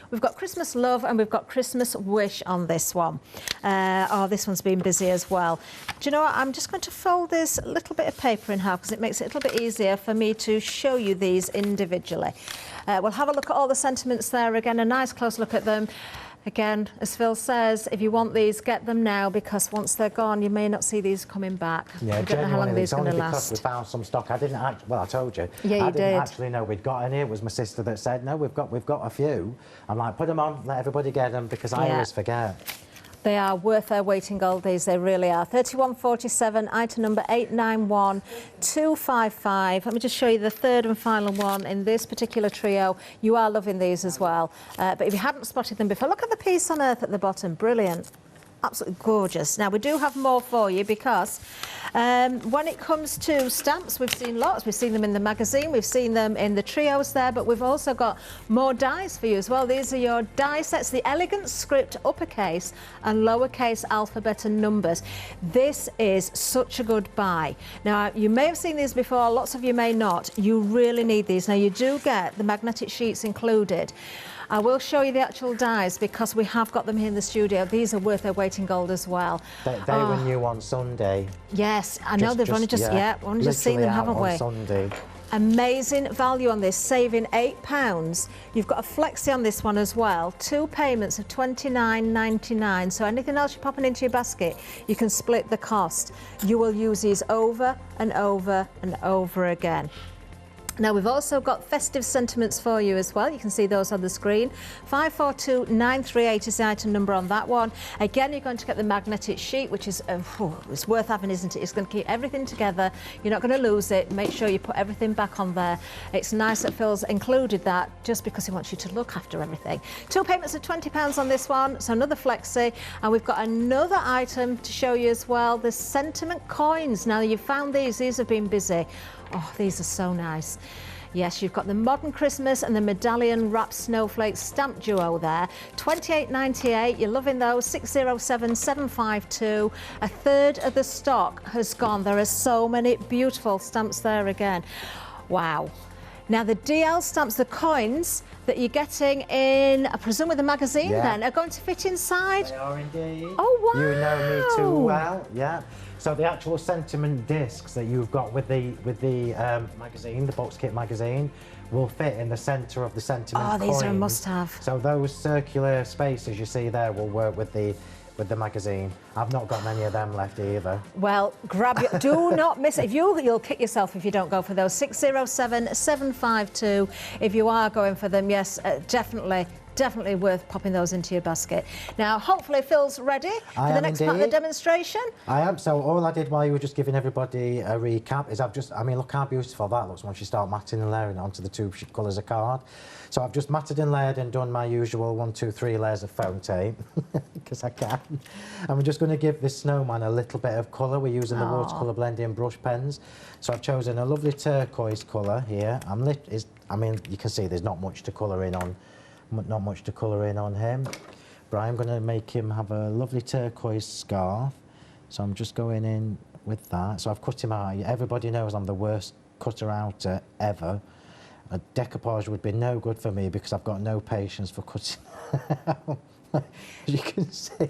S1: we've got Christmas Love, and we've got Christmas Wish on this one. Oh, this one's been busy as well. Do you know what? I'm just going to fold this little bit of paper in half, because it makes it a little bit easier for me to show you these individually. We'll have a look at all the sentiments there again, a nice close look at them. Again, as Phil says, if you want these, get them now, because once they're gone, you may not see these coming back.
S2: Yeah,
S1: I don't know how long these are going to last.
S2: We found some stock. I didn't actually, well, I told you.
S1: Yeah,
S2: I didn't actually know we'd got any. It was my sister that said, no, we've got a few. I'm like, put them on, let everybody get them, because I always forget.
S1: They are worth their weight in gold, these, they really are. 3147, item number 891255. Let me just show you the third and final one in this particular trio. You are loving these as well. But if you hadn't spotted them before, look at the piece on earth at the bottom. Brilliant. Absolutely gorgeous. Now, we do have more for you, because when it comes to stamps, we've seen lots. We've seen them in the magazine, we've seen them in the trios there, but we've also got more dies for you as well. These are your die sets, the elegant script, uppercase and lowercase alphabet and numbers. This is such a good buy. Now, you may have seen these before, lots of you may not. You really need these. Now, you do get the magnetic sheets included. I will show you the actual dies, because we have got them here in the studio. These are worth their weight in gold as well.
S2: They were new on Sunday.
S1: Yes, I know they've only just seen them, haven't we?
S2: On Sunday.
S1: Amazing value on this, saving £8. You've got a flexi on this one as well. 2 payments of £29.99. So anything else you're popping into your basket, you can split the cost. You will use these over and over and over again. Now we've also got festive sentiments for you as well. You can see those on the screen. 542938 is the item number on that one. Again, you're going to get the magnetic sheet, which is it's worth having, isn't it? It's going to keep everything together. You're not going to lose it. Make sure you put everything back on there. It's nice that Phil's included that just because he wants you to look after everything. 2 payments of £20 on this one, so another flexi. And we've got another item to show you as well, the sentiment coins. Now you've found these have been busy. Oh, these are so nice. Yes, you've got the Modern Christmas and the Medallion Wrapped Snowflake stamp duo there. £28.98, you're loving those. 607752. A third of the stock has gone. There are so many beautiful stamps there again. Wow. Now the DL stamps, the coins that you're getting in, I presume with the magazine then, are going to fit inside?
S2: They are indeed.
S1: Oh, wow.
S2: You know me too well, yeah. So the actual sentiment discs that you've got with the magazine, the box kit magazine, will fit in the centre of the sentiment coins.
S1: Oh, these are a must-have.
S2: So those circular spaces you see there will work with the magazine. I've not got many of them left either.
S1: Well, grab your, do not miss it. If you'll kick yourself if you don't go for those. 607752. If you are going for them, yes, definitely worth popping those into your basket. Now, hopefully Phil's ready for the next part of the demonstration.
S2: I am. So all I did while you were just giving everybody a recap is I mean, look how beautiful that looks once you start matting and layering it onto the 2 colours of card. So I've just matted and layered and done my usual 1, 2, 3 layers of foam tape, because I can. And we're just going to give this snowman a little bit of colour. We're using the watercolour blending brush pens. So I've chosen a lovely turquoise colour here. I mean, you can see there's not much to colour in on him, but I'm going to make him have a lovely turquoise scarf. So I'm just going in with that. So I've cut him out. Everybody knows I'm the worst cutter outer ever. A decoupage would be no good for me because I've got no patience for cutting out. As you can see.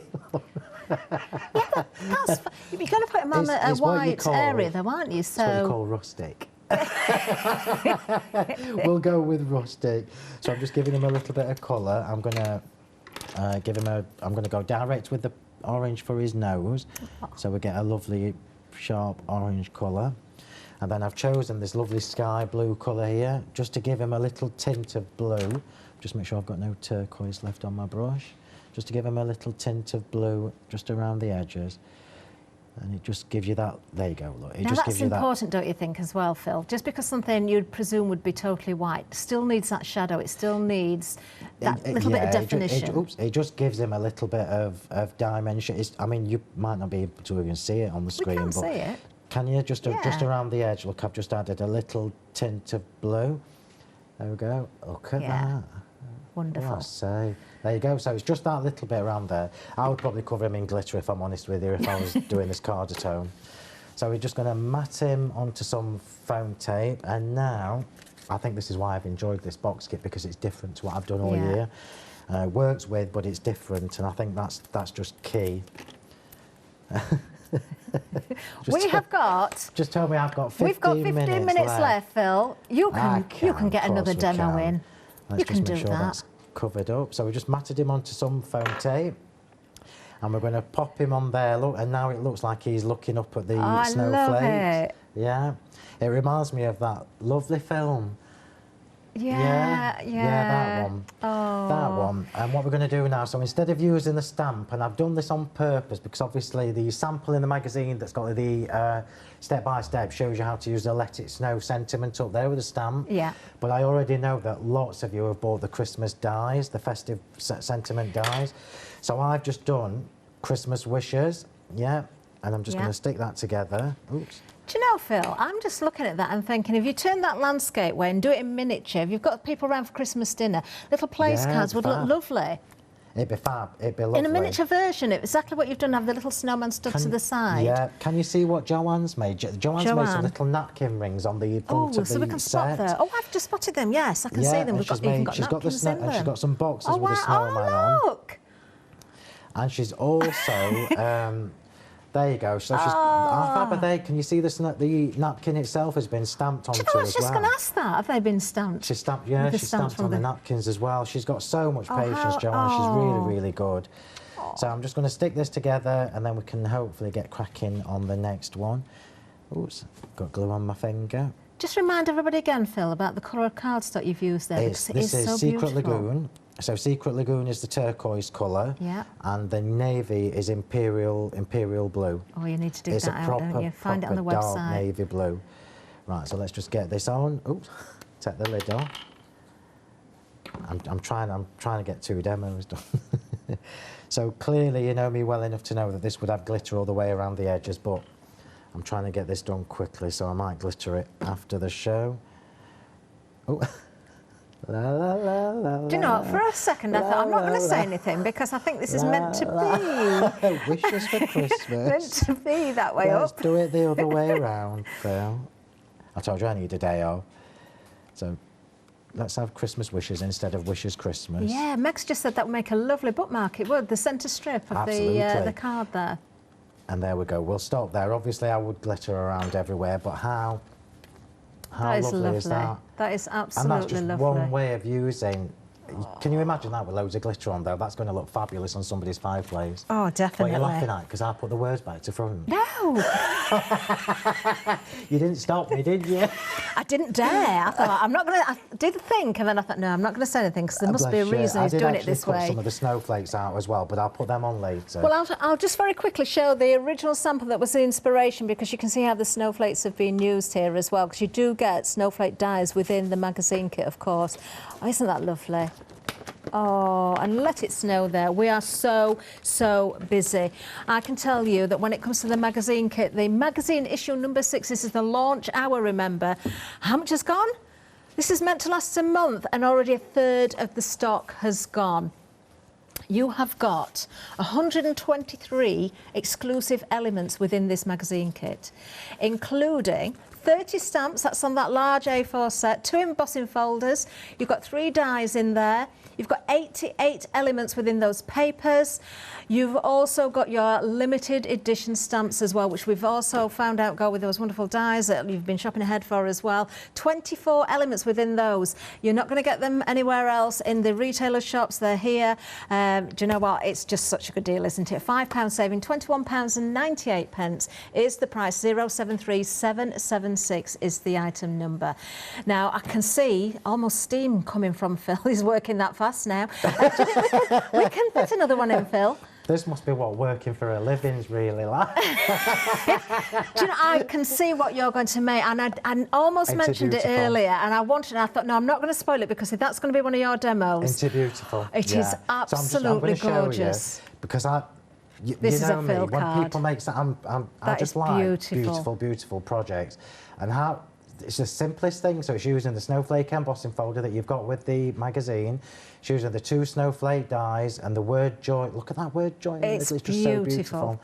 S1: That's you're going to put him on a white area though, aren't you? So
S2: it's what you call rustic. We'll go with rustic. So I'm just giving him a little bit of colour. I'm going to I'm going to go direct with the orange for his nose. So we get a lovely sharp orange colour. And then I've chosen this lovely sky blue colour here, just to give him a little tint of blue. Just make sure I've got no turquoise left on my brush. Just to give him a little tint of blue just around the edges. And it just gives you that, there you go, look.
S1: Now that's important, don't you think, as well, Phil? Just because something you'd presume would be totally white still needs that shadow, it still needs that little bit of definition.
S2: It just gives him a little bit of dimension. I mean, you might not be able to even see it on the screen.
S1: We can see it.
S2: Can you? Just around the edge, look, I've just added a little tint of blue. There we go, look at that.
S1: Wonderful.
S2: I say. There you go, so it's just that little bit around there. I would probably cover him in glitter if I'm honest with you, if I was doing this card at home. So we're just going to mat him onto some foam tape, and now, I think this is why I've enjoyed this box kit, because it's different to what I've done all year. Works with, but it's different, and I think that's just key. Just tell me I've got 15 minutes.
S1: We've got 15 minutes left, Phil. You can get another demo in.
S2: Let's just make sure that's covered up. So we just matted him onto some foam tape, and we're going to pop him on there. Look, and now it looks like he's looking up at the snowflakes.
S1: I love it.
S2: Yeah, it reminds me of that lovely film.
S1: Yeah,
S2: that one.
S1: Oh.
S2: That one. And what we're going to do now, so instead of using the stamp, and I've done this on purpose because obviously the sample in the magazine that's got the step-by-step shows you how to use the Let It Snow sentiment up there with a stamp.
S1: Yeah.
S2: But I already know that lots of you have bought the Christmas dies, the festive sentiment dies. So I've just done Christmas wishes, and I'm just going to stick that together. Oops.
S1: Do you know, Phil, I'm just looking at that and thinking, if you turn that landscape way and do it in miniature, if you've got people around for Christmas dinner, little place cards would look lovely.
S2: It'd be fab, it'd be lovely.
S1: In a miniature version, exactly what you've done, have the little snowman stuck to the side.
S2: Yeah, can you see what Joanne's made? Joanne's made some little napkin rings on the front of the
S1: so we can spot there. Oh, I've just spotted them, yes, I can see them. We've got, even got napkins in them.
S2: And she's got some boxes with a snowman on.
S1: Look!
S2: And she's also... there you go. So she's can you see the napkin itself has been stamped onto as well?
S1: I was just going to ask that. Have they been stamped?
S2: She's stamped, she's stamped on the napkins as well. She's got so much patience, Joanne. She's really, really good. So I'm just going to stick this together, and then we can hopefully get cracking on the next one. Oops, got glue on my finger.
S1: Just remind everybody again, Phil, about the colour of cardstock you've used there, because it is so
S2: Secret
S1: beautiful.
S2: Lagoon. So Secret Lagoon is the turquoise colour,
S1: Yeah.
S2: and the navy is Imperial blue.
S1: Oh, you need to dig
S2: It's
S1: that
S2: a
S1: out,
S2: proper,
S1: don't you? Find it on the
S2: proper dark
S1: website.
S2: navy blue. Right, so let's just get this on. Oops, take the lid off. I'm trying to get 2 demos done. So clearly you know me well enough to know that this would have glitter all the way around the edges, but I'm trying to get this done quickly, so I might glitter it after the show. Oh. La, la, la, la,
S1: Do you know what? For a second I thought, I'm not going to say anything because I think this is meant to be.
S2: Wishes for Christmas.
S1: Meant to be that way
S2: Let's
S1: up.
S2: do it the other way around, Phil. I told you I need a day off. So let's have Christmas wishes instead of wishes Christmas.
S1: Yeah, Meg's just said that would make a lovely bookmark. It would, the centre strip of the card there.
S2: And there we go. We'll stop there. Obviously, I would glitter around everywhere, but how
S1: That is
S2: lovely is that?
S1: That is
S2: And
S1: absolutely
S2: that's just
S1: lovely.
S2: one way of using. Can you imagine that with loads of glitter on, though? That's going to look fabulous on somebody's fireplace.
S1: Oh, definitely.
S2: What are you laughing at? Because I put the words back to front.
S1: No,
S2: You didn't stop me, did you?
S1: I didn't dare. I thought, I'm not going to... I did think, and then I thought, no, I'm not going to say anything because there must be a
S2: Bless you.
S1: reason he's doing it this
S2: I did actually
S1: way.
S2: cut some of the snowflakes out as well, but I'll put them on later.
S1: Well, I'll just very quickly show the original sample that was the inspiration, because you can see how the snowflakes have been used here as well, because you do get snowflake dies within the magazine kit, of course. Oh, isn't that lovely? Oh, and let it snow there. We are so busy. I can tell you that when it comes to the magazine kit, the magazine issue number 6, this is the launch hour, remember. How much has gone? This is meant to last a month, and already a third of the stock has gone. You have got 123 exclusive elements within this magazine kit, including 30 stamps, that's on that large A4 set, 2 embossing folders, you've got 3 dies in there, you've got 88 elements within those papers, you've also got your limited edition stamps as well, which we've also found out go with those wonderful dies that you've been shopping ahead for as well. 24 elements within those. You're not going to get them anywhere else in the retailer shops, they're here. Do you know what? It's just such a good deal, isn't it? £5 saving, £21.98 is the price. 073776 is the item number. Now, I can see almost steam coming from Phil. He's working that fast now. Do you think we can fit another one in, Phil?
S2: This must be what working for a living's really like.
S1: Do you know, I can see what you're going to make, and I almost mentioned it earlier, and I thought, no, I'm not going to spoil it, because if that's going to be one of your demos...
S2: It's beautiful.
S1: It is absolutely gorgeous.
S2: Because you
S1: This is
S2: know
S1: a
S2: me,
S1: Phill
S2: when
S1: card.
S2: people make that, I just like beautiful projects, and how it's the simplest thing. So it's using the snowflake embossing folder that you've got with the magazine. It's using the 2 snowflake dies and the word joy. Look at that word joy.
S1: It's
S2: just
S1: beautiful.
S2: so beautiful.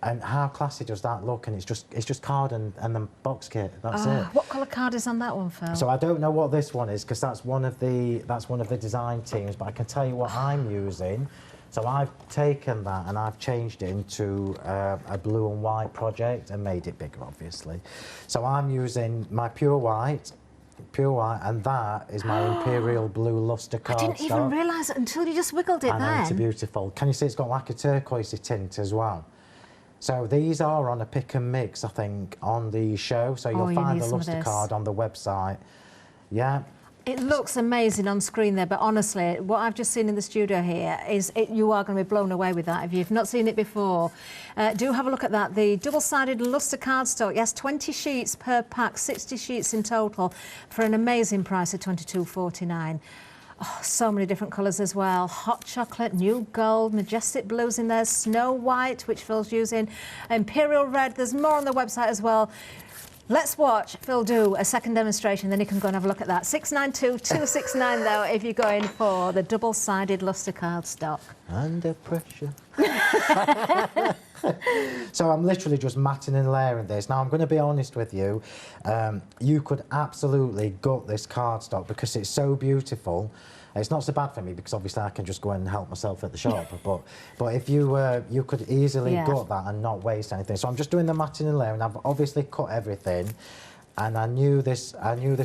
S2: And how classy does that look? And it's just card and the box kit. That's it.
S1: What colour card is on that one, Phil?
S2: So I don't know what this one is, because that's one of the design teams. But I can tell you what I'm using. So I've taken that and I've changed it into a blue and white project and made it bigger, obviously. So I'm using my pure white, and that is my Imperial Blue Luster cardstock.
S1: I didn't even realise it until you just wiggled it
S2: And
S1: then.
S2: it's beautiful. Can you see it's got like a turquoisey tint as well? So these are on a pick and mix, I think, on the show. So you'll find the luster card on the website. Yeah.
S1: It looks amazing on screen there, but honestly, what I've just seen in the studio here is you are going to be blown away with that if you've not seen it before. Do have a look at that. The double-sided luster cardstock, yes, 20 sheets per pack, 60 sheets in total, for an amazing price of £22.49. Oh, so many different colours as well. Hot chocolate, new gold, majestic blues in there, snow white, which Phil's using, imperial red. There's more on the website as well. Let's watch Phil do a second demonstration, then you can go and have a look at that. 692-269 though, if you're going for the double-sided luster cardstock.
S2: Under pressure. So I'm literally just matting and layering this. Now I'm going to be honest with you, you could absolutely gut this cardstock because it's so beautiful. It's not so bad for me because obviously I can just go and help myself at the shop. but if you could easily gut that and not waste anything. So I'm just doing the matting and layering. I've obviously cut everything, and I knew this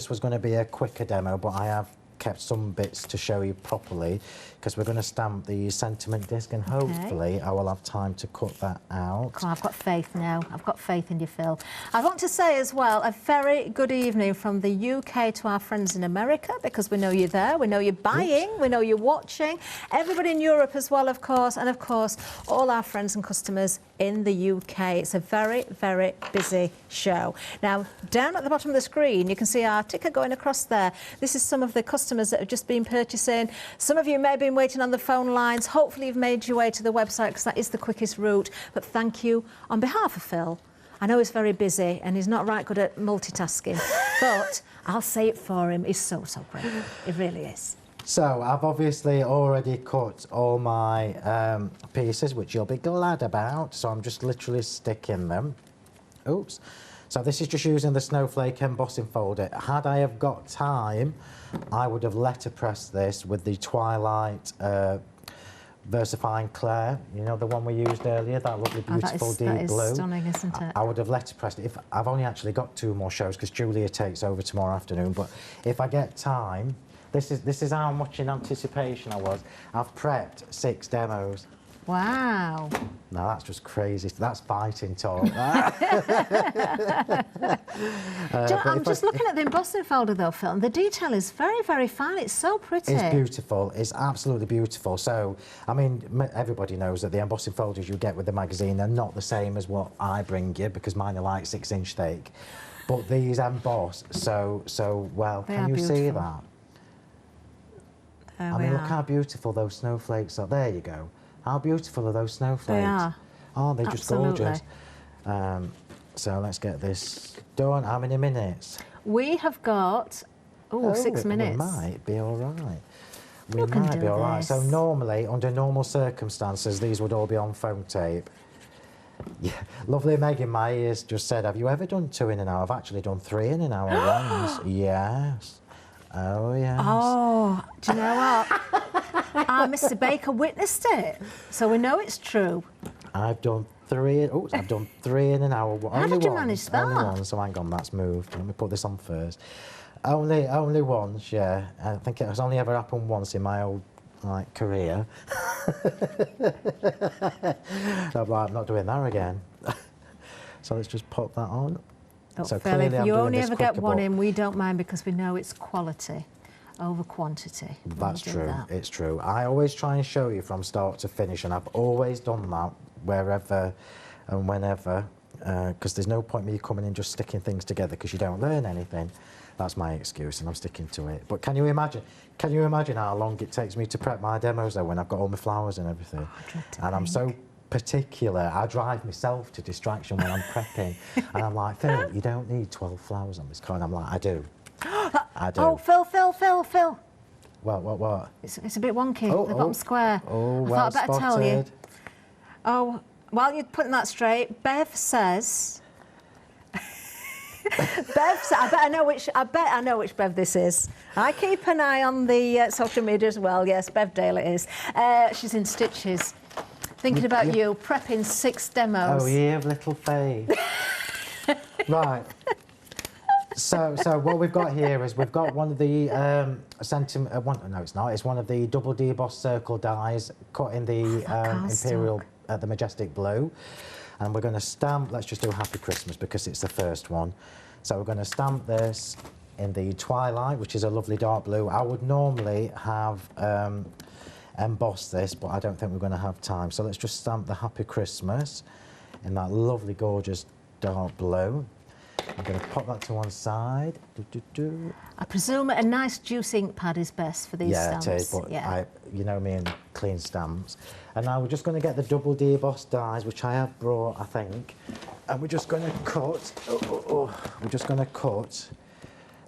S2: was going to be a quicker demo, but I have kept some bits to show you properly, because we're going to stamp the sentiment disc, and hopefully I will have time to cut that out.
S1: Come on, I've got faith now. I've got faith in you, Phill. I want to say as well, a very good evening from the UK to our friends in America, because we know you're there, we know you're buying, we know you're watching. Everybody in Europe as well, of course, and of course, all our friends and customers in the UK. It's a very, very busy show. Now, down at the bottom of the screen, you can see our ticker going across there. This is some of the customers that have just been purchasing. Some of you may have been waiting on the phone lines. Hopefully, you've made your way to the website, because that is the quickest route. But thank you on behalf of Phill. I know he's very busy and he's not right good at multitasking, but I'll say it for him. He's so, so great. It really is.
S2: So I've obviously already cut all my pieces, which you'll be glad about. So I'm just literally sticking them. Oops. So this is just using the Snowflake embossing folder. Had I have got time, I would have letterpressed this with the Twilight Versifying Claire. You know, the one we used earlier, that lovely, beautiful deep blue.
S1: That is stunning, isn't it?
S2: I would have letterpressed it. I've only actually got 2 more shows, because Julia takes over tomorrow afternoon. But if I get time, this is how much in anticipation I was. I've prepped 6 demos.
S1: Wow.
S2: No, that's just crazy. That's fighting talk.
S1: I'm just looking at the embossing folder though, Phill, and the detail is very, very fine. It's so pretty.
S2: It's beautiful. It's absolutely beautiful. So, I mean, everybody knows that the embossing folders you get with the magazine are not the same as what I bring you, because mine are like 6-inch thick. But these emboss so well. Can you see that? I mean, look how beautiful those snowflakes are. There you go. How beautiful are those snowflakes?
S1: They are.
S2: Aren't they just gorgeous? So let's get this done. How many minutes?
S1: We have got 6 minutes.
S2: We might be all right. We
S1: You can
S2: might
S1: do
S2: be all right.
S1: this.
S2: So normally, under normal circumstances, these would all be on foam tape. Yeah, lovely Megan, my ears just said, have you ever done 2 in an hour? I've actually done 3 in an hour once. Yes. Oh, yes.
S1: Oh, do you know what? Mr. Baker witnessed it, so we know it's true.
S2: I've done 3. Oh, I've done 3 in an hour.
S1: How did you manage that?
S2: Only one. So hang on, that's moved. Let me put this on first. Only once, yeah. I think it has only ever happened once in my whole career. So I'm like, I'm not doing that again. So let's just pop that on.
S1: Oh,
S2: So
S1: Phill,
S2: clearly
S1: if you
S2: I'm doing
S1: only
S2: this
S1: ever get
S2: quicker,
S1: one
S2: but
S1: in, we don't mind, because we know it's quality over quantity.
S2: That's true. It's true. I always try and show you from start to finish, and I've always done that wherever and whenever, because there's no point me coming in just sticking things together, because you don't learn anything. That's my excuse, and I'm sticking to it. But can you imagine? Can you imagine how long it takes me to prep my demos though, when I've got all my flowers and everything? And I'm so particular. I drive myself to distraction when I'm prepping, and I'm like, Phill, you don't need 12 flowers on this card. I'm like, I do. I do.
S1: Oh, Phill.
S2: What?
S1: It's a bit wonky, the bottom square.
S2: Oh,
S1: I
S2: well
S1: thought I'd better tell you.
S2: spotted.
S1: Oh, while you're putting that straight, Bev says... I bet I know which Bev this is. I keep an eye on the social media as well. Yes, Bev Dale it is. She's in stitches. Thinking about you, prepping 6 demos.
S2: Oh, you have little faith. Right. So what we've got here is we've got one of the no, it's not. It's one of the double deboss circle dies cut in the Imperial, the Majestic Blue, and we're going to stamp. Let's just do Happy Christmas because it's the first one. So we're going to stamp this in the Twilight, which is a lovely dark blue. I would normally have embossed this, but I don't think we're going to have time. So let's just stamp the Happy Christmas in that lovely, gorgeous dark blue. I'm going to pop that to one side.
S1: I presume a nice juice ink pad is best for these stamps.
S2: Yeah, it is, but you know me and clean stamps. And now we're just going to get the double deboss dies, which I have brought, I think, and we're just going to cut. We're just going to cut.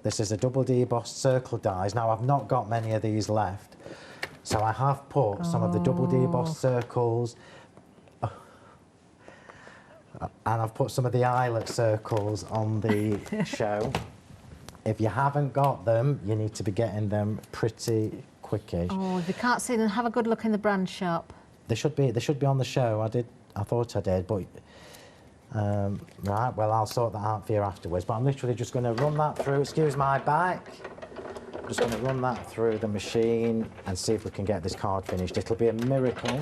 S2: This is a double deboss circle dies. Now I've not got many of these left, so I have put some of the double deboss circles. And I've put some of the eyelet circles on the show. If you haven't got them, you need to be getting them pretty quickish.
S1: Oh, if you can't see them, have a good look in the brand shop.
S2: They should be on the show. I thought I did, but right. Well, I'll sort that out for you afterwards. But I'm literally just going to run that through. Excuse my back. just going to run that through the machine and see if we can get this card finished. It'll be a miracle.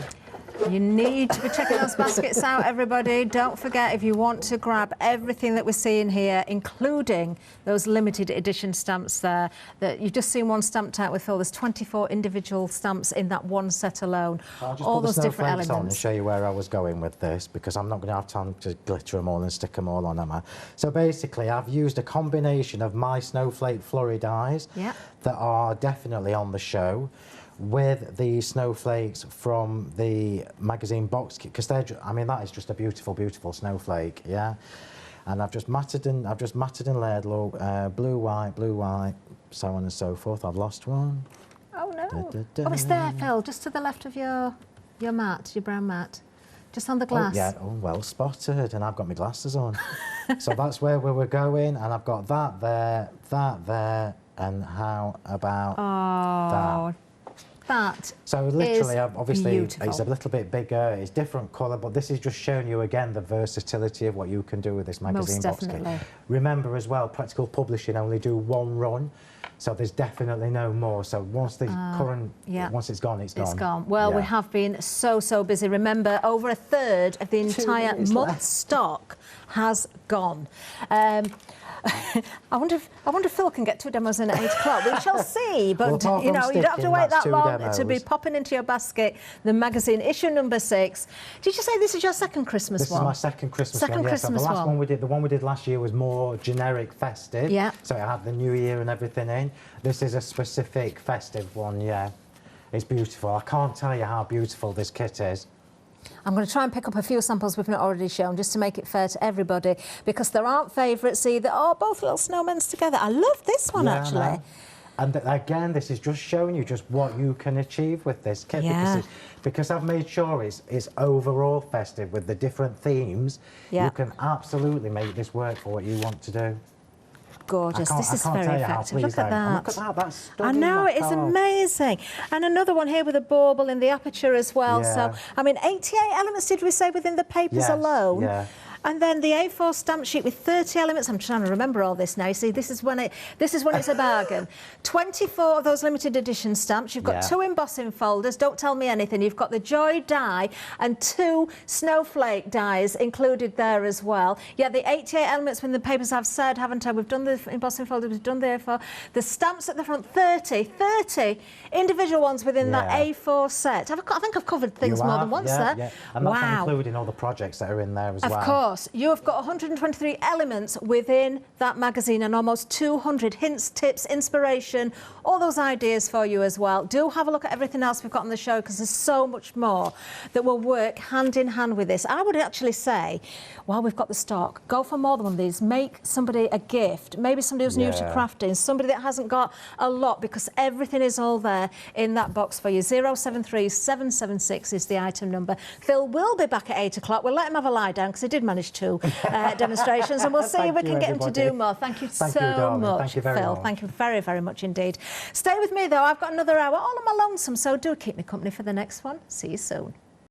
S1: You need to be checking those baskets out, everybody. Don't forget, if you want to grab everything that we're seeing here, including those limited edition stamps there, that you've just seen one stamped out with Phill. There's 24 individual stamps in that one set alone.
S2: I'll just
S1: all
S2: put
S1: those
S2: the
S1: different
S2: snowflakes on and
S1: elements.
S2: show you where I was going with this, because I'm not going to have time to glitter them all and stick them all on, am I? So basically, I've used a combination of my Snowflake flurry dies that are definitely on the show, with the snowflakes from the magazine box kit, because I mean, that is just a beautiful, beautiful snowflake, yeah. And I've just matted and layered blue, white, so on and so forth. I've lost one.
S1: Oh no! Oh, it's there, Phill, just to the left of your mat, your brown mat, just on the glass.
S2: Oh, yeah. Oh, well spotted. And I've got my glasses on. So that's where we were going, and I've got that there, and how about that? So literally, obviously,
S1: beautiful.
S2: It's a little bit bigger, it's different colour, but this is just showing you again the versatility of what you can do with this magazine box kit. Remember as well, Practical Publishing only do one run, so there's definitely no more. So once the once it's gone, it's gone.
S1: It's gone. Well, we have been so busy. Remember, over a third of the entire month stock has gone. I wonder if Phill can get 2 demos in at 8 o'clock. We shall see. But you know, you don't have to wait that long to be popping into your basket the magazine issue number 6. Did you say this is your second Christmas one?
S2: This is my second Christmas one. Yes. So the last one we did, the one we did last year was more generic festive. Yeah. So it had the New Year and everything in. This is a specific festive one. Yeah. It's beautiful. I can't tell you how beautiful this kit is.
S1: I'm going to try and pick up a few samples we've not already shown, just to make it fair to everybody, because there aren't favourites either. Oh, both little snowmen's together. I love this one, actually. No.
S2: And again, this is just showing you just what you can achieve with this kit, because I've made sure it's overall festive with the different themes. You can absolutely make this work for what you want to do.
S1: Gorgeous. This is very effective. Look at that.
S2: Look at that. That's stunning.
S1: I know, it is amazing. And another one here with a bauble in the aperture as well. So, I mean, 88 elements, did we say, within the papers alone? Yeah. And then the A4 stamp sheet with 30 elements. I'm trying to remember all this now. You see, this is when it's a bargain. 24 of those limited edition stamps. You've got 2 embossing folders. Don't tell me anything. You've got the Joy die and 2 Snowflake dies included there as well. Yeah, the 88 elements when the papers I've said, haven't I? We've done the embossing folder. We've done the A4. The stamps at the front, 30 individual ones within that A4 set. I think I've covered things more than once there.
S2: Yeah. And that's including all the projects that are in there as well.
S1: Of course. You've got 123 elements within that magazine and almost 200 hints, tips, inspiration, all those ideas for you as well. Do have a look at everything else we've got on the show, because there's so much more that will work hand in hand with this. I would actually say, while we've got the stock, go for more than one of these. Make somebody a gift, maybe somebody who's new to crafting, somebody that hasn't got a lot, because everything is all there in that box for you. 073776 is the item number. Phill will be back at 8 o'clock. We'll let him have a lie down, because he did manage 2 demonstrations, and we'll see if we can get him to do more. Thank you so much, Phill. Thank you very, very much indeed. Stay with me, though. I've got another hour all on my lonesome, so do keep me company for the next one. See you soon.